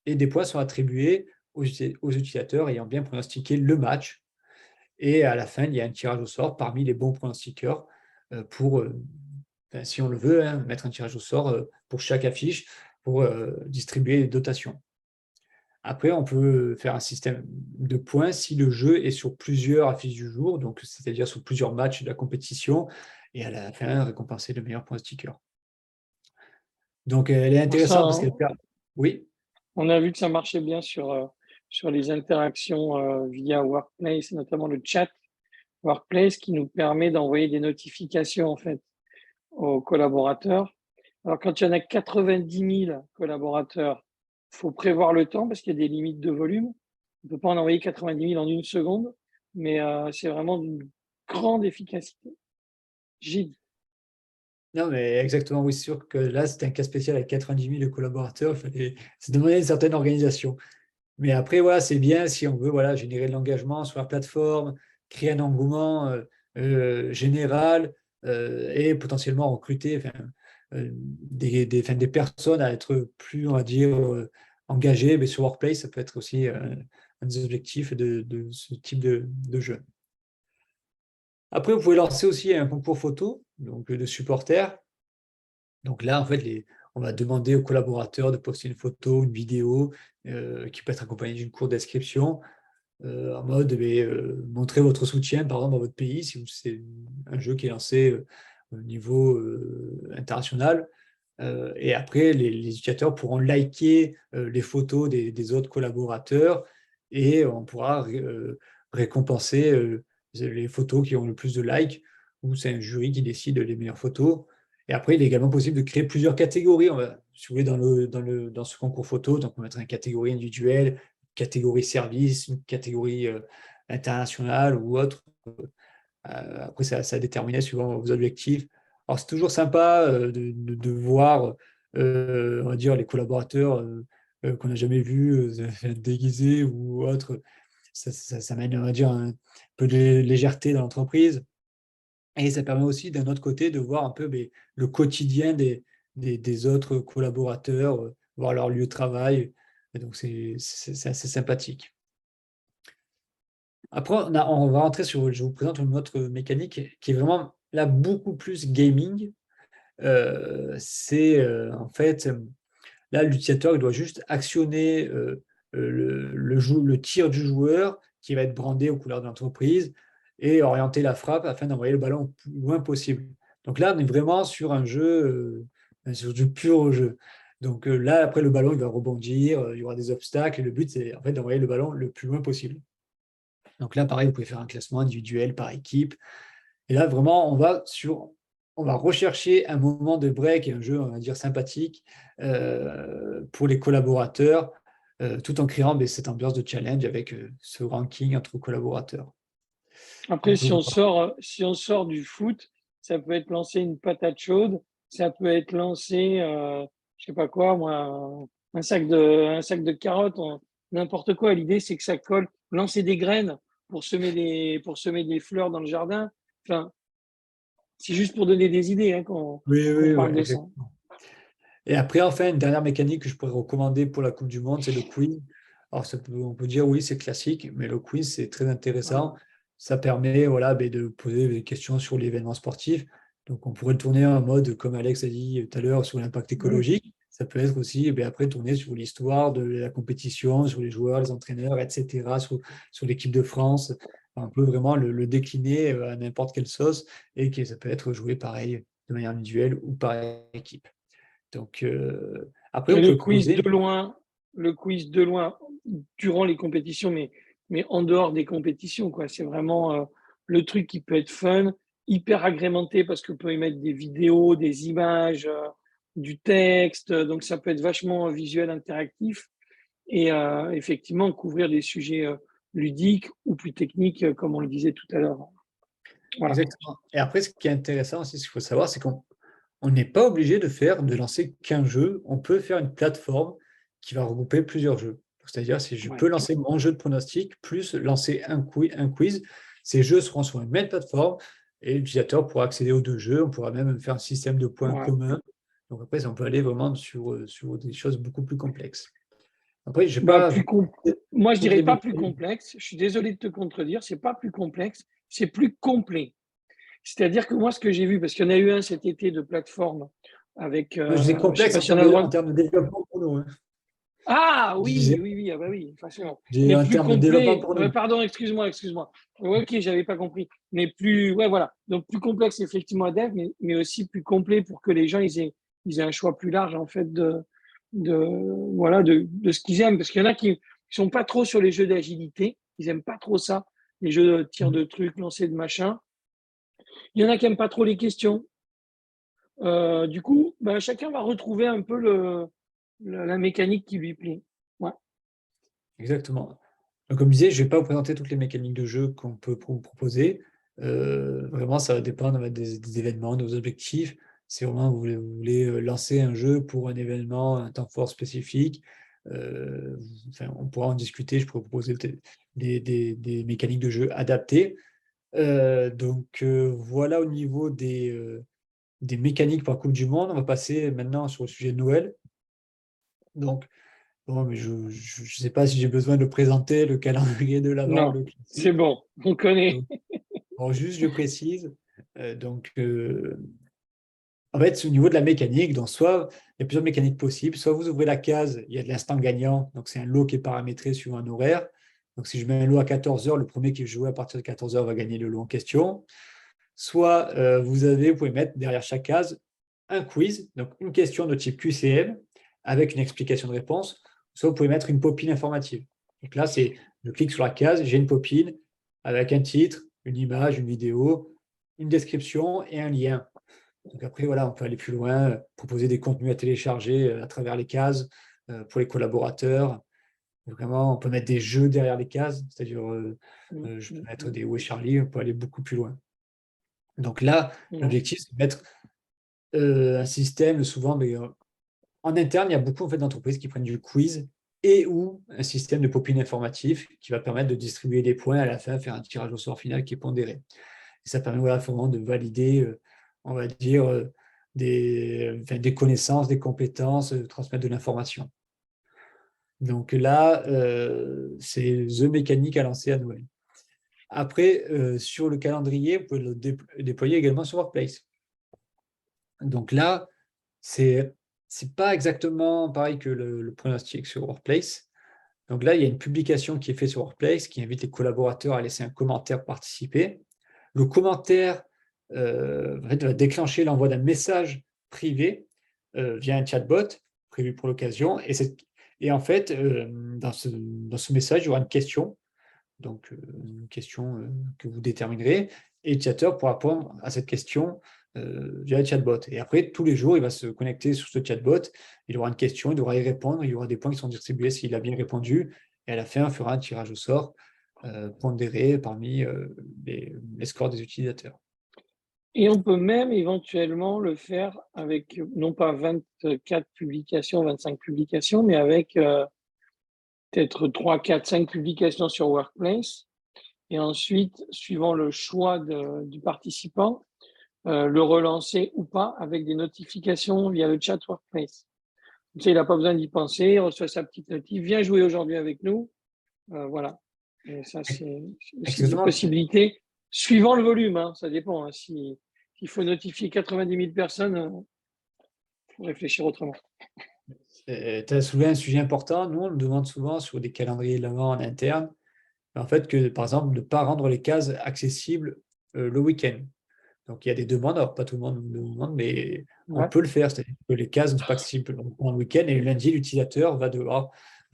et des points sont attribués aux utilisateurs ayant bien pronostiqué le match. Et à la fin, il y a un tirage au sort parmi les bons pronostiqueurs pour, si on le veut, hein, mettre un tirage au sort pour chaque affiche pour distribuer les dotations. Après, on peut faire un système de points si le jeu est sur plusieurs affiches du jour, donc c'est-à-dire sur plusieurs matchs de la compétition, et à la fin, récompenser le meilleur pronostiqueur. Donc, elle est Pour ça, intéressante parce qu'elle permet… Oui, on a vu que ça marchait bien sur les interactions via Workplace, notamment le chat Workplace qui nous permet d'envoyer des notifications en fait aux collaborateurs. Alors quand il y en a 90 000 collaborateurs, il faut prévoir le temps parce qu'il y a des limites de volume. On ne peut pas en envoyer 90 000 en une seconde, mais c'est vraiment d'une grande efficacité. J'ai dit. non, mais exactement, oui, c'est sûr que là, c'était un cas spécial avec 90 000 collaborateurs, ça demandait une certaine organisation. Mais après, voilà, c'est bien si on veut voilà, générer de l'engagement sur la plateforme, créer un engouement général et potentiellement recruter des personnes à être plus, on va dire, engagées. Mais sur Workplace, ça peut être aussi un des objectifs de ce type de jeu. Après, vous pouvez lancer aussi un concours photo, donc de supporters. Donc là, en fait, on va demander aux collaborateurs de poster une photo, une vidéo qui peut être accompagnée d'une courte description en mode montrer votre soutien, par exemple, dans votre pays, si c'est un jeu qui est lancé au niveau international. Et après, les utilisateurs pourront liker les photos des autres collaborateurs et on pourra récompenser les photos qui ont le plus de likes, ou c'est un jury qui décide les meilleures photos. Et après, il est également possible de créer plusieurs catégories. Si vous voulez, dans ce concours photo, donc on va mettre une catégorie individuelle, une catégorie service, une catégorie internationale ou autre. Après, ça a déterminé suivant vos objectifs. Alors, c'est toujours sympa de voir, on va dire, les collaborateurs qu'on n'a jamais vus déguisés ou autres. Ça mène, on va dire, un peu de légèreté dans l'entreprise. Et ça permet aussi, d'un autre côté, de voir un peu le quotidien des autres collaborateurs, voir leur lieu de travail. Et donc, c'est assez sympathique. Après, on va rentrer je vous présente une autre mécanique qui est vraiment là beaucoup plus gaming. C'est en fait, là, l'utilisateur il doit juste actionner le tir du joueur qui va être brandé aux couleurs de l'entreprise et orienter la frappe afin d'envoyer le ballon le plus loin possible. Donc là, on est vraiment sur un jeu, sur du pur jeu. Donc là, après, le ballon il va rebondir, il y aura des obstacles et le but, c'est en fait d'envoyer le ballon le plus loin possible. Donc là, pareil, vous pouvez faire un classement individuel par équipe. Et là, vraiment, on va rechercher un moment de break et un jeu, on va dire, sympathique pour les collaborateurs, tout en créant cette ambiance de challenge avec ce ranking entre collaborateurs. Après, si on sort du foot, ça peut être lancer une patate chaude, ça peut être lancer, je sais pas quoi, moi, un sac de carottes, n'importe quoi. L'idée, c'est que ça colle. Lancer des graines pour semer des fleurs dans le jardin. Enfin, c'est juste pour donner des idées hein, qu'on Oui, qu'on oui, oui, parle de ça. exactement. Et après, enfin, une dernière mécanique que je pourrais recommander pour la Coupe du Monde, c'est le quiz. Alors, on peut dire oui, c'est classique, mais le quiz, c'est très intéressant. Voilà. Ça permet voilà, de poser des questions sur l'événement sportif. Donc, on pourrait le tourner en mode, comme Alex a dit tout à l'heure, sur l'impact Oui. écologique. Ça peut être aussi après tourner sur l'histoire de la compétition, sur les joueurs, les entraîneurs, etc., sur l'équipe de France. On peut vraiment le décliner à n'importe quelle sauce et que ça peut être joué pareil de manière individuelle ou par équipe. Donc, après, Et vous le pouvez quiz proposer… de loin, le quiz de loin durant les compétitions, mais en dehors des compétitions, quoi. C'est vraiment le truc qui peut être fun, hyper agrémenté parce que vous pouvez mettre des vidéos, des images, du texte. Donc, ça peut être vachement visuel, interactif et effectivement couvrir des sujets ludiques ou plus techniques, comme on le disait tout à l'heure. Voilà. Exactement. Et après, ce qui est intéressant aussi, ce qu'il faut savoir, c'est qu'on n'est pas obligé de lancer qu'un jeu. On peut faire une plateforme qui va regrouper plusieurs jeux. C'est-à-dire, si je peux Ouais. lancer mon jeu de pronostic, plus lancer un quiz, ces jeux seront sur une même plateforme et l'utilisateur pourra accéder aux deux jeux. On pourra même faire un système de points Ouais. communs. Donc après, on peut aller vraiment sur des choses beaucoup plus complexes. Après, je n'ai Bah, pas moi, je toutes dirais les pas plus mécaniques. complexe. Je suis désolé de te contredire, c'est pas plus complexe, c'est plus complet. C'est-à-dire que moi, ce que j'ai vu, parce qu'il y en a eu un cet été de plateforme avec, Je disais je sais complexe pas si on a le en droit. termes de développement pour nous, hein. Ah Je disais, oui, oui, oui, ah bah oui, de toute façon. Mais en plus termes de développement complet. pour nous. Pardon, excuse-moi. Ouais, ok, j'avais pas compris. Mais plus, ouais, voilà. Donc plus complexe effectivement à dev, mais aussi plus complet pour que les gens ils aient un choix plus large en fait de voilà de ce qu'ils aiment. Parce qu'il y en a qui sont pas trop sur les jeux d'agilité, ils aiment pas trop ça, les jeux de tir de trucs, lancer de machin. Il y en a qui aiment pas trop les questions. Du coup, bah, chacun va retrouver un peu la mécanique qui lui plaît. Ouais. Exactement. Donc, comme je disais, je ne vais pas vous présenter toutes les mécaniques de jeu qu'on peut vous proposer. Vraiment, ça va dépendre des événements, de vos objectifs. Si vraiment vous voulez lancer un jeu pour un événement, un temps fort spécifique, enfin, on pourra en discuter. Je pourrais vous proposer peut-être des mécaniques de jeu adaptées. Voilà au niveau des mécaniques pour la Coupe du Monde. On va passer maintenant sur le sujet de Noël. Donc, bon, mais je ne sais pas si j'ai besoin de présenter le calendrier de l'Avent, Non, le c'est classique. bon, on connaît. Donc, bon, juste, je précise. En fait, au niveau de la mécanique, donc soit il y a plusieurs mécaniques possibles. Soit vous ouvrez la case, il y a de l'instant gagnant. Donc, c'est un lot qui est paramétré suivant un horaire. Donc, si je mets un lot à 14 heures, le premier qui joue à partir de 14 heures va gagner le lot en question. Soit vous pouvez mettre derrière chaque case un quiz, donc une question de type QCM avec une explication de réponse. Soit vous pouvez mettre une popine informative. Donc là, je clique sur la case, j'ai une popine avec un titre, une image, une vidéo, une description et un lien. Donc après, voilà, on peut aller plus loin, proposer des contenus à télécharger à travers les cases pour les collaborateurs. Vraiment, on peut mettre des jeux derrière les cases, c'est-à-dire je peux mettre des Où est Charlie, on peut aller beaucoup plus loin. Donc là, Ouais. l'objectif, c'est de mettre un système, souvent, mais, en interne, il y a beaucoup en fait, d'entreprises qui prennent du quiz et ou un système de pop-in informatif qui va permettre de distribuer des points à la fin, faire un tirage au sort final qui est pondéré. Et ça permet voilà, vraiment de valider, on va dire, des connaissances, des compétences, de transmettre de l'information. Donc là, c'est The Mécanique à lancer à Noël. Après, sur le calendrier, vous pouvez le déployer également sur Workplace. Donc là, c'est pas exactement pareil que le pronostic sur Workplace. Donc là, il y a une publication qui est faite sur Workplace qui invite les collaborateurs à laisser un commentaire pour participer. Le commentaire en fait, va déclencher l'envoi d'un message privé via un chatbot prévu pour l'occasion. Et en fait, dans ce message, il y aura une question, donc une question que vous déterminerez, et le utilisateur pourra répondre à cette question via le chatbot. Et après, tous les jours, il va se connecter sur ce chatbot, il aura une question, il devra y répondre, il y aura des points qui sont distribués s'il a bien répondu, et à la fin, on fera un tirage au sort pondéré parmi les scores des utilisateurs. Et on peut même éventuellement le faire avec, non pas 24 publications, 25 publications, mais avec peut-être 3, 4, 5 publications sur Workplace. Et ensuite, suivant le choix du participant, le relancer ou pas avec des notifications via le chat Workplace. Tu sais, il n'a pas besoin d'y penser, il reçoit sa petite notif, viens jouer aujourd'hui avec nous. Voilà. Et ça, c'est aussi des Exactement. possibilités, suivant le volume, hein, ça dépend. Hein. S'il faut notifier 90 000 personnes, il faut réfléchir autrement. Tu as soulevé un sujet important. Nous, on le demande souvent sur des calendriers de l'avant en interne, en fait, que par exemple, ne pas rendre les cases accessibles le week-end. Donc, il y a des demandes, alors pas tout le monde nous demande, mais on Ouais. peut le faire, c'est-à-dire que les cases ne sont pas accessibles pendant le week-end et le lundi, l'utilisateur va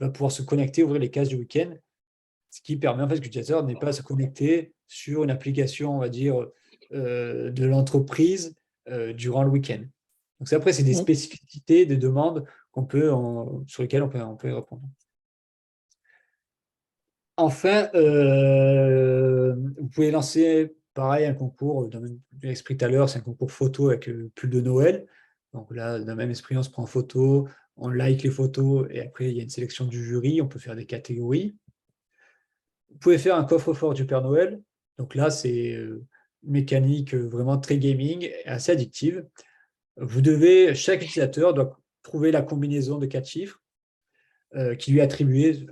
pouvoir se connecter, ouvrir les cases du week-end, ce qui permet en fait que l'utilisateur n'ait pas à se connecter sur une application, on va dire, de l'entreprise durant le week-end. Donc, après, c'est des spécificités, des demandes sur lesquelles on peut y répondre. Enfin, vous pouvez lancer, pareil, un concours, dans le même esprit tout à l'heure, c'est un concours photo avec pull de Noël. Donc là, dans le même esprit, on se prend en photo, on like les photos, et après, il y a une sélection du jury, on peut faire des catégories. Vous pouvez faire un coffre-fort du Père Noël. Donc là, c'est une mécanique vraiment très gaming, et assez addictive. Chaque utilisateur doit trouver la combinaison de 4 chiffres. qui lui est attribuée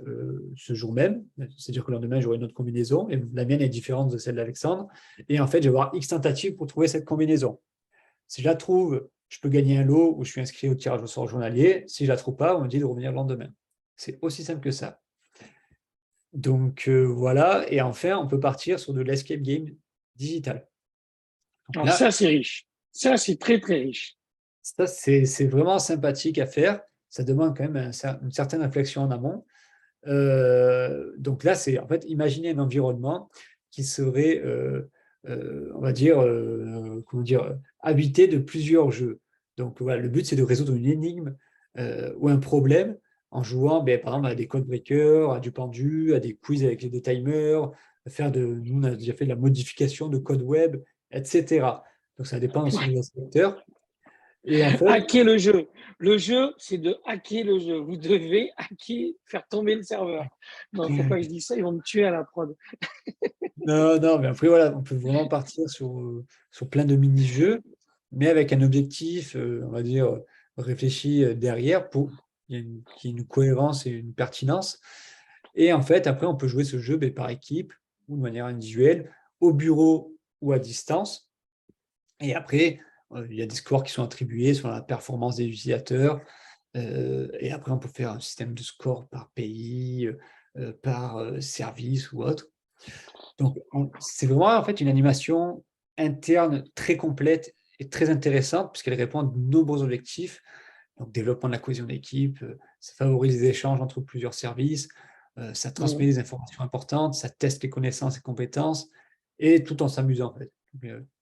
ce jour même. C'est-à-dire que le lendemain, j'aurai une autre combinaison et la mienne est différente de celle d'Alexandre. Et en fait, je vais avoir X tentatives pour trouver cette combinaison. Si je la trouve, je peux gagner un lot où je suis inscrit au tirage au sort journalier. Si je ne la trouve pas, on me dit de revenir le lendemain. C'est aussi simple que ça. Donc voilà, et enfin, on peut partir sur de l'escape game digital. Donc Alors là, ça, c'est riche. Ça, c'est très, très riche. ça, c'est vraiment sympathique à faire. Ça demande quand même une certaine réflexion en amont. Donc là, c'est en fait imaginer un environnement qui serait, on va dire, comment dire, habité de plusieurs jeux. Donc voilà, le but, c'est de résoudre une énigme ou un problème en jouant, ben, par exemple, à des code breakers, à du pendu, à des quiz avec des timers, nous, on a déjà fait de la modification de code web, etc. Donc ça dépend aussi des inspecteurs. Et en fait, Hacker le jeu. Le jeu, c'est de hacker le jeu. Vous devez hacker, faire tomber le serveur. Non, il ne faut pas que je dise ça, ils vont me tuer à la prod. non, non, mais après, voilà, on peut vraiment partir sur plein de mini-jeux, mais avec un objectif, on va dire, réfléchi derrière pour qu'il y ait une cohérence et une pertinence. Et en fait, après, on peut jouer ce jeu ben, par équipe ou de manière individuelle, au bureau ou à distance. Et après, il y a des scores qui sont attribués sur la performance des utilisateurs. Et après, on peut faire un système de score par pays, par service ou autre. Donc, c'est vraiment en fait une animation interne très complète et très intéressante puisqu'elle répond à de nombreux objectifs. Donc, développement de la cohésion d'équipe, ça favorise les échanges entre plusieurs services, ça transmet des informations importantes, ça teste les connaissances et compétences, et tout en s'amusant en fait.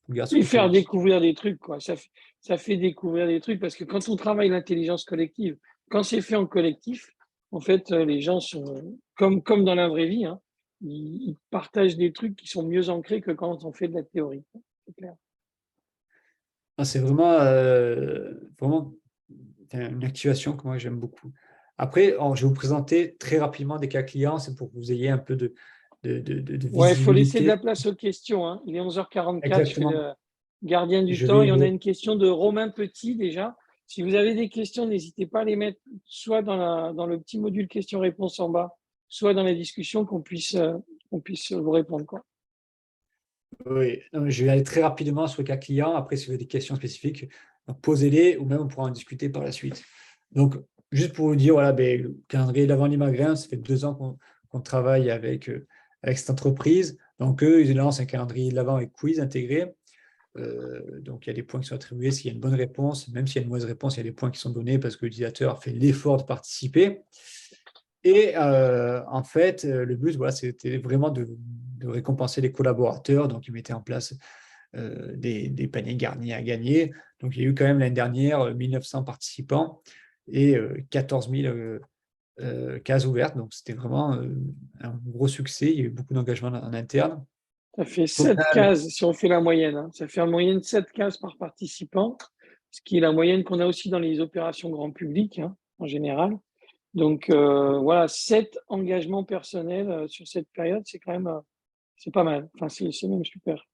On garde ce Et côté faire ludique. découvrir des trucs, quoi. Ça fait découvrir des trucs parce que quand on travaille l'intelligence collective, quand c'est fait en collectif, en fait, les gens sont comme dans la vraie vie, hein, ils partagent des trucs qui sont mieux ancrés que quand on fait de la théorie. C'est clair. Ah, c'est vraiment une activation que moi j'aime beaucoup. Après, je vais vous présenter très rapidement des cas clients, c'est pour que vous ayez un peu de Ouais, il faut laisser de visibilité. la place aux questions, hein. Il est 11h44, je fais Exactement. le gardien du Je temps vais, et on a une question de Romain Petit déjà. Si vous avez des questions, n'hésitez pas à les mettre soit dans le petit module questions-réponses en bas, soit dans la discussion qu'on puisse vous répondre, quoi. oui, non, mais je vais aller très rapidement sur le cas client. Après, si vous avez des questions spécifiques, donc posez-les ou même on pourra en discuter par la suite. Donc, juste pour vous dire, voilà, ben, le calendrier d'avant Limagrin, ça fait 2 ans qu'on travaille avec cette entreprise. Donc, eux, ils lancent un calendrier de l'avant avec quiz intégré. Donc, il y a des points qui sont attribués s'il y a une bonne réponse. Même s'il y a une mauvaise réponse, il y a des points qui sont donnés parce que l'utilisateur a fait l'effort de participer. Et en fait, le but, voilà, c'était vraiment de récompenser les collaborateurs. Donc, ils mettaient en place des paniers garnis à gagner. Donc, il y a eu quand même l'année dernière 1900 participants et 14 000 cases ouvertes. Donc, c'était vraiment un gros succès. Il y a eu beaucoup d'engagement en interne. Ça fait 7 Total, cases si on fait la moyenne, hein. Ça fait en moyenne 7 cases par participant, ce qui est la moyenne qu'on a aussi dans les opérations grand public, hein, en général. Donc voilà, 7 engagements personnels sur cette période, c'est quand même c'est pas mal. Enfin, c'est même super.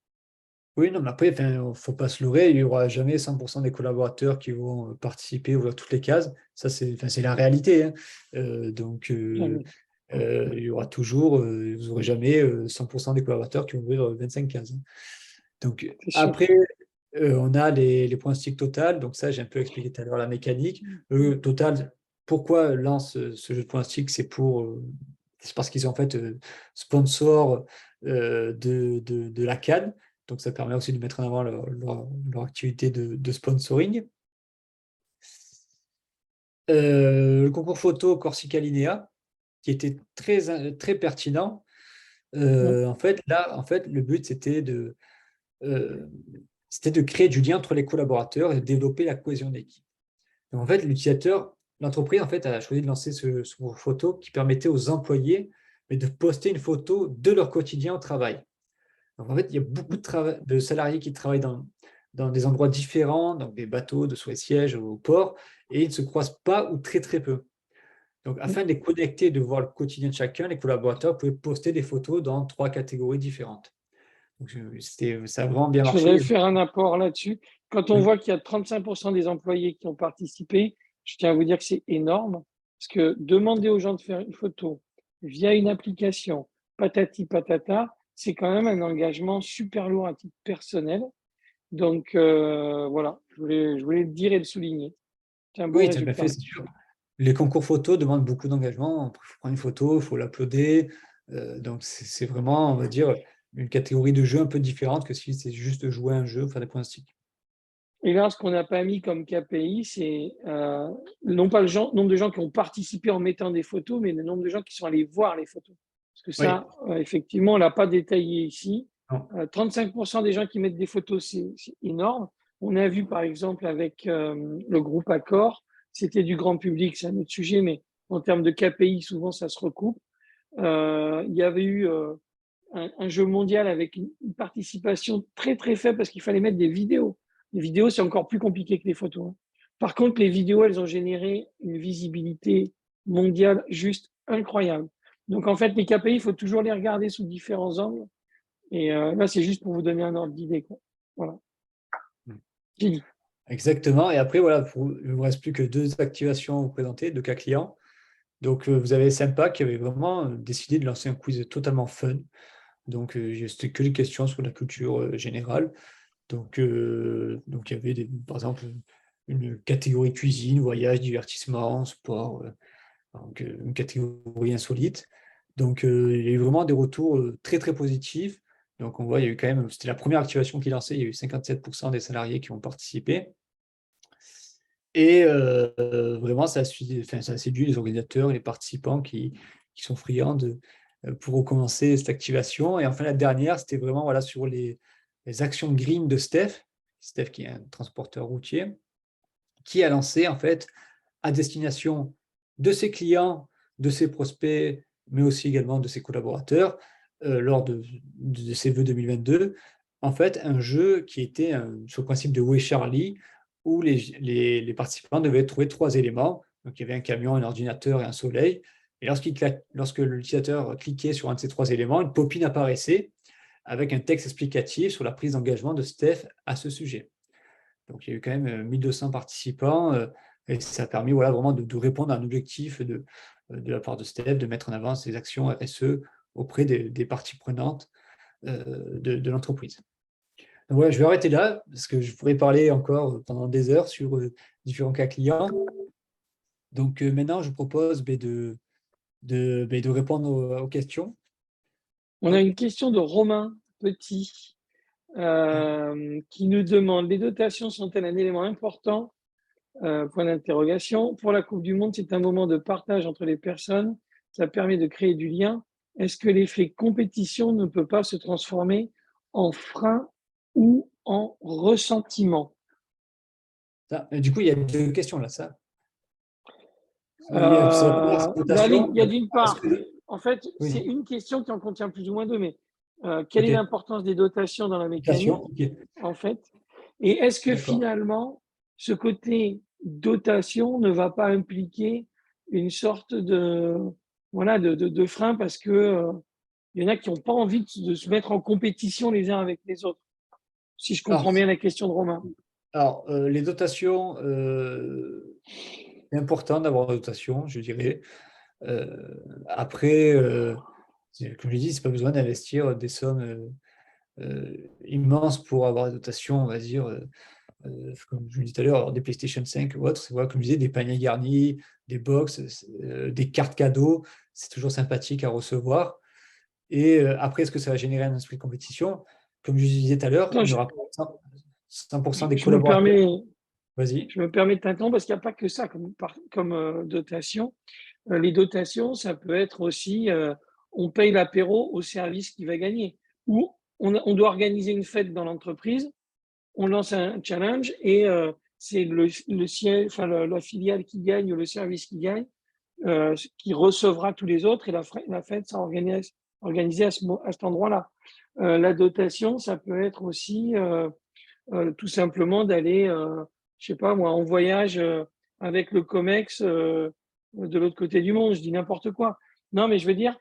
oui, non, mais après, il ne faut pas se leurrer, il n'y aura jamais 100% des collaborateurs qui vont participer ou ouvrir toutes les cases. Ça, c'est la réalité, hein. Donc, Jamais. il y aura toujours, vous n'aurez jamais 100% des collaborateurs qui vont ouvrir 25 cases, hein. Donc, C'est sûr. après, on a les pronostics total. Donc, ça, j'ai un peu expliqué tout à l'heure la mécanique. Total, pourquoi lance ce jeu de pronostics? C'est parce qu'ils sont en fait sponsors de la CAN. Donc, ça permet aussi de mettre en avant leur activité de sponsoring. Le concours photo Corsica Linea, qui était très pertinent. En fait, là, le but, euh, c'était de créer du lien entre les collaborateurs et de développer la cohésion d'équipe. Donc, en fait, l'entreprise, en fait, a choisi de lancer ce concours photo qui permettait aux employés de poster une photo de leur quotidien au travail. Donc, en fait, il y a beaucoup de salariés qui travaillent dans des endroits différents, donc des bateaux, de soit sièges au port, et ils ne se croisent pas ou très très peu. Donc, afin de les connecter, de voir le quotidien de chacun, les collaborateurs pouvaient poster des photos dans 3 catégories différentes. Donc, ça a vraiment bien Je voudrais marché. faire un apport là-dessus. Quand on Oui, voit qu'il y a 35% des employés qui ont participé, je tiens à vous dire que c'est énorme. Parce que demander aux gens de faire une photo via une application, patati patata, c'est quand même un engagement super lourd à titre personnel. Donc voilà, je voulais le dire et le souligner. C'est un bon Oui, tout à fait, résultat. c'est sûr. Les concours photo demandent beaucoup d'engagement. Il faut prendre une photo, il faut l'uploader. Donc, c'est vraiment, on va dire, une catégorie de jeu un peu différente que si c'est juste jouer à un jeu, faire des pronostics. Et là, ce qu'on n'a pas mis comme KPI, c'est non pas le nombre de gens qui ont participé en mettant des photos, mais le nombre de gens qui sont allés voir les photos. Parce que Oui, ça, effectivement, on ne l'a pas détaillé ici. non. 35% des gens qui mettent des photos, c'est énorme. On a vu, par exemple, avec le groupe Accor, c'était du grand public, c'est un autre sujet, mais en termes de KPI, souvent, ça se recoupe. Il y avait eu un jeu mondial avec une participation très, très faible parce qu'il fallait mettre des vidéos. Les vidéos, c'est encore plus compliqué que les photos, hein. Par contre, les vidéos, elles ont généré une visibilité mondiale juste incroyable. Donc, en fait, les KPI, il faut toujours les regarder sous différents angles. Et là, c'est juste pour vous donner un ordre d'idée, quoi. Voilà. J'ai dit. Exactement. Et après, voilà, il ne vous reste plus que 2 activations à vous présenter, 2 cas clients. Donc, vous avez Sympa qui avait vraiment décidé de lancer un quiz totalement fun. Donc, c'était que des questions sur la culture générale. Donc, il y avait par exemple une catégorie cuisine, voyage, divertissement, sport, donc une catégorie insolite. Donc, il y a eu vraiment des retours très très positifs. Donc, on voit, il y a eu quand même, c'était la première activation qui lançait, il y a eu 57% des salariés qui ont participé. Et vraiment, ça a séduit les organisateurs et les participants qui sont friands pour recommencer cette activation. Et enfin, la dernière, c'était vraiment voilà, sur les actions green de Steph. Steph, qui est un transporteur routier, qui a lancé en fait à destination de ses clients, de ses prospects, mais aussi également de ses collaborateurs, lors de ses vœux 2022, en fait, un jeu qui était sur le principe de Way Charlie, où les participants devaient trouver 3 éléments. Donc, il y avait un camion, un ordinateur et un soleil. Et lorsque l'utilisateur cliquait sur un de ces 3 éléments, une popine apparaissait avec un texte explicatif sur la prise d'engagement de Steph à ce sujet. Donc, il y a eu quand même 1200 participants et ça a permis voilà, vraiment de répondre à un objectif de la part de Steph, de mettre en avant ses actions RSE auprès des parties prenantes de l'entreprise. Donc, voilà, je vais arrêter là parce que je pourrais parler encore pendant des heures sur différents cas clients. Donc, maintenant, je vous propose de répondre aux questions. On a une question de Romain Petit qui nous demande: les dotations sont-elles un élément important? Point d'interrogation. Pour la Coupe du Monde, c'est un moment de partage entre les personnes. Ça permet de créer du lien. Est-ce que l'effet compétition ne peut pas se transformer en frein ou en ressentiment? Du coup, il y a 2 questions là, ça. C'est la première, c'est Il y a notation. d'une Est-ce part, que, en fait, c'est oui, une question qui en contient plus ou moins deux, mais quelle est ok, l'importance des dotations dans la notation, mécanique, ok, en fait? Et est-ce que d'accord. finalement, ce côté dotation ne va pas impliquer une sorte de, voilà, de frein parce que il y en a qui n'ont pas envie de se mettre en compétition les uns avec les autres, si je Alors, comprends bien la question de Romain. les dotations, c'est important d'avoir des dotations, je dirais. Après, comme je l'ai dit, c'est pas besoin d'investir des sommes immenses pour avoir des dotations, on va dire, comme je le disais tout à l'heure, avoir des PlayStation 5 ou autre. C'est voilà, comme je disais, des paniers garnis, des box, des cartes cadeaux, c'est toujours sympathique à recevoir. Et après, est-ce que ça va générer un esprit de compétition? Comme je disais tout à l'heure, Non, il n'y aura pas 100% des je me collaborateurs. permets, Vas-y. je me permets de t'interrompre parce qu'il n'y a pas que ça comme dotation. Les dotations, ça peut être aussi, on paye l'apéro au service qui va gagner. Ou on doit organiser une fête dans l'entreprise, on lance un challenge et c'est le siège, enfin la filiale qui gagne ou le service qui gagne, qui recevra tous les autres et la fête sera organisée à cet endroit-là. La dotation, ça peut être aussi tout simplement d'aller, je sais pas moi, en voyage avec le COMEX de l'autre côté du monde, je dis n'importe quoi. Non, mais je veux dire,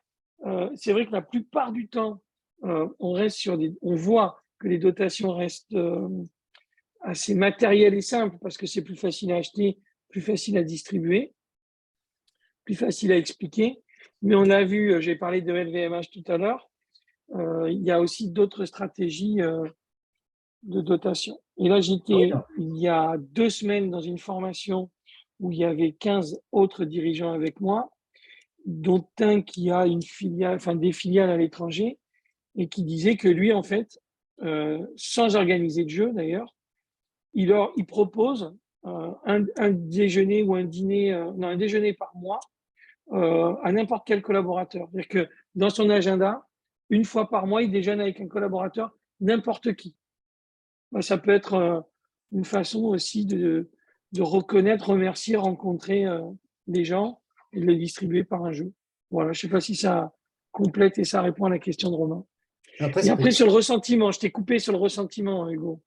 c'est vrai que la plupart du temps, on voit que les dotations restent assez matérielles et simples parce que c'est plus facile à acheter, plus facile à distribuer. plus facile à expliquer. Mais on a vu, j'ai parlé de LVMH tout à l'heure, il y a aussi d'autres stratégies de dotation. Et là, Oui, j'étais non. il y a 2 semaines dans une formation où il y avait 15 autres dirigeants avec moi, dont un qui a une filiale, enfin des filiales à l'étranger, et qui disait que lui, en fait, sans organiser de jeu d'ailleurs, il propose un déjeuner ou un dîner, non, un déjeuner par mois à n'importe quel collaborateur. C'est-à-dire que dans son agenda, une fois par mois, il déjeune avec un collaborateur, n'importe qui. Ben, ça peut être une façon aussi de reconnaître, remercier, rencontrer des gens et de les distribuer par un jeu. Voilà, je ne sais pas si ça complète et ça répond à la question de Romain. Après, Et ça peut après, être... sur le ressentiment, je t'ai coupé sur le ressentiment, Hugo.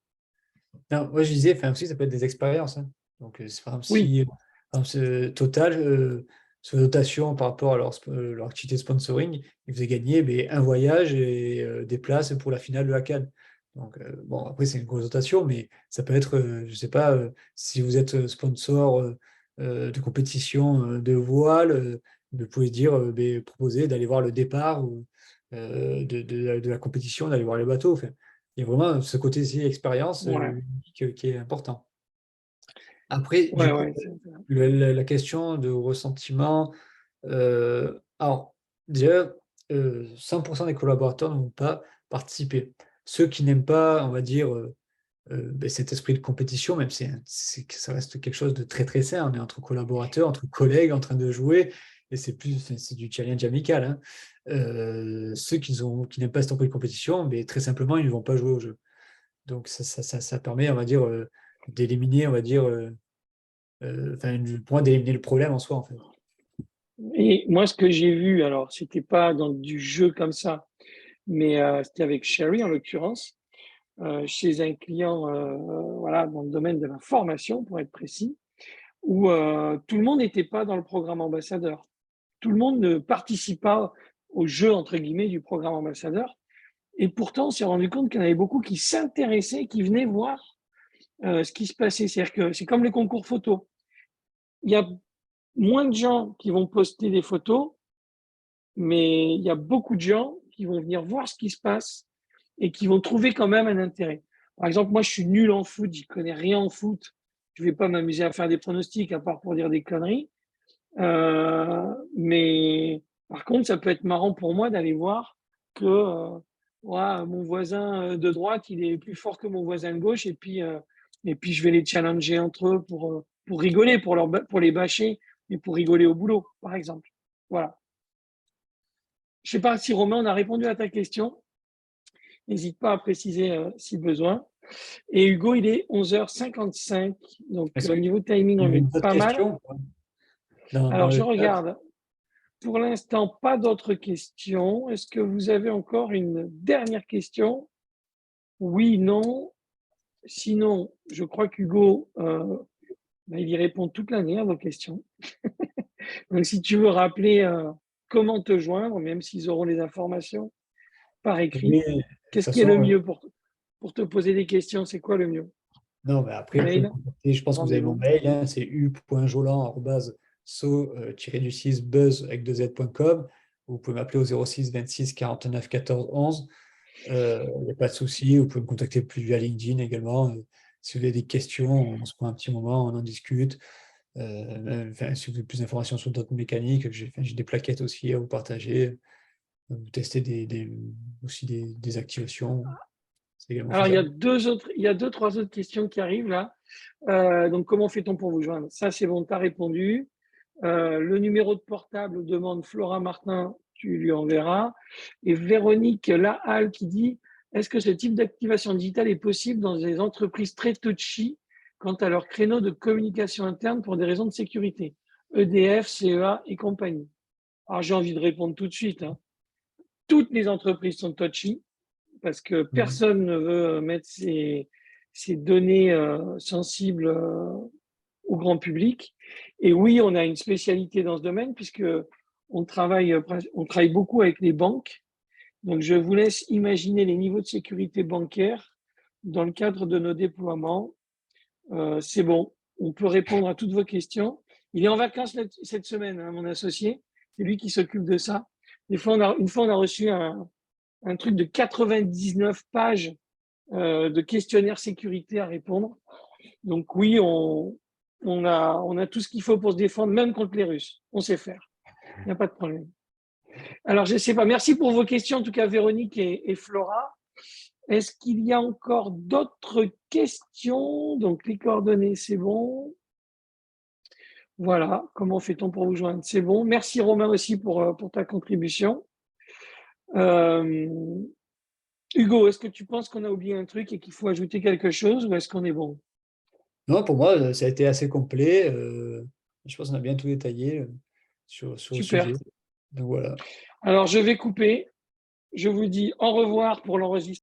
Non, moi, je disais, enfin, aussi, ça peut être des expériences, hein. Donc, c'est par exemple, Oui, si par exemple, Total, sur dotation par rapport à leur activité sponsoring, ils faisaient gagner un voyage et des places pour la finale de la CAN. Donc, bon, après, c'est une grosse dotation, mais ça peut être, je ne sais pas, si vous êtes sponsor de compétition de voile, vous pouvez dire, proposer d'aller voir le départ ou, de la compétition, d'aller voir les bateaux. Enfin, il y a vraiment ce côté-ci expérience ouais, qui est important. Après, du ouais, coup, ouais. la question de ressentiment, alors, déjà, 100% des collaborateurs ne vont pas participer. Ceux qui n'aiment pas, on va dire, cet esprit de compétition, même si que ça reste quelque chose de très très sain, on est entre collaborateurs, entre collègues en train de jouer, et c'est du challenge amical, hein. Ceux qui n'aiment pas cet esprit de compétition, mais très simplement, ils ne vont pas jouer au jeu. Donc ça permet, on va dire, d'éliminer, on va dire, pour moi, d'éliminer le problème en soi, en fait. Et moi, ce que j'ai vu, alors, c'était pas dans du jeu comme ça, mais c'était avec Sherry en l'occurrence, chez un client, voilà, dans le domaine de la formation, pour être précis, où tout le monde n'était pas dans le programme ambassadeur. Tout le monde ne participe pas au jeu, entre guillemets, du programme ambassadeur. Et pourtant, on s'est rendu compte qu'il y en avait beaucoup qui s'intéressaient, qui venaient voir ce qui se passait. C'est-à-dire que c'est comme les concours photo. Il y a moins de gens qui vont poster des photos, mais il y a beaucoup de gens qui vont venir voir ce qui se passe et qui vont trouver quand même un intérêt. Par exemple, moi, je suis nul en foot, j'y connais rien en foot. Je ne vais pas m'amuser à faire des pronostics à part pour dire des conneries. Mais par contre, ça peut être marrant pour moi d'aller voir que ouais, mon voisin de droite, il est plus fort que mon voisin de gauche, et puis je vais les challenger entre eux pour rigoler, pour les bâcher, et pour rigoler au boulot, par exemple. Voilà. Je ne sais pas si Romain, on a répondu à ta question. N'hésite pas à préciser si besoin. Et Hugo, il est 11h55. Donc, Est-ce qu'il niveau timing, y on avait est une autre pas mal. question dans Alors, je le chat? regarde. Pour l'instant, pas d'autres questions. Est-ce que vous avez encore une dernière question? Oui, non. Sinon, je crois qu'Hugo, il y répond toute l'année à vos questions. Donc, si tu veux rappeler comment te joindre, même s'ils auront les informations par écrit, Oui, de toute qu'est-ce qui est façon, le mieux pour te poser des questions? C'est quoi le mieux? non, mais après, vous pouvez me Mail? contacter, je pense que vous avez mon Rendez-vous? mail, hein, c'est u.jolan@so-buzz avec 2z.com. Vous pouvez m'appeler au 06 26 49 14 11. Il n'y a pas de souci, vous pouvez me contacter plus via LinkedIn également. Si vous avez des questions, on se prend un petit moment, on en discute. Si vous avez plus d'informations sur d'autres mécaniques, j'ai des plaquettes aussi à vous partager. Vous testez aussi des activations, c'est également Alors, faisable. il y a deux, trois autres questions qui arrivent là. Donc, comment fait-on pour vous joindre? Ça, c'est bon, tu as répondu. Le numéro de portable demande Flora Martin, tu lui enverras. Et Véronique Lahalle qui dit, est-ce que ce type d'activation digitale est possible dans des entreprises très touchy quant à leur créneau de communication interne pour des raisons de sécurité? EDF, CEA et compagnie. Alors, j'ai envie de répondre tout de suite, hein. Toutes les entreprises sont touchy parce que Mhm. personne ne veut mettre ses données sensibles au grand public. Et oui, on a une spécialité dans ce domaine puisque on travaille beaucoup avec les banques. Donc, je vous laisse imaginer les niveaux de sécurité bancaire dans le cadre de nos déploiements. C'est bon, on peut répondre à toutes vos questions. Il est en vacances cette semaine, hein, mon associé. C'est lui qui s'occupe de ça. Une fois, on a reçu un truc de 99 pages de questionnaire sécurité à répondre. Donc oui, on a tout ce qu'il faut pour se défendre, même contre les Russes. On sait faire. Il n'y a pas de problème. Alors, je ne sais pas. Merci pour vos questions, en tout cas, Véronique et Flora. Est-ce qu'il y a encore d'autres questions? Donc, les coordonnées, c'est bon. Voilà. Comment fait-on pour vous joindre? C'est bon. Merci, Romain, aussi pour ta contribution. Hugo, est-ce que tu penses qu'on a oublié un truc et qu'il faut ajouter quelque chose ou est-ce qu'on est bon? Non, pour moi, ça a été assez complet. Je pense qu'on a bien tout détaillé sur le Super. sujet. Donc voilà. Alors, je vais couper. Je vous dis au revoir pour l'enregistrement.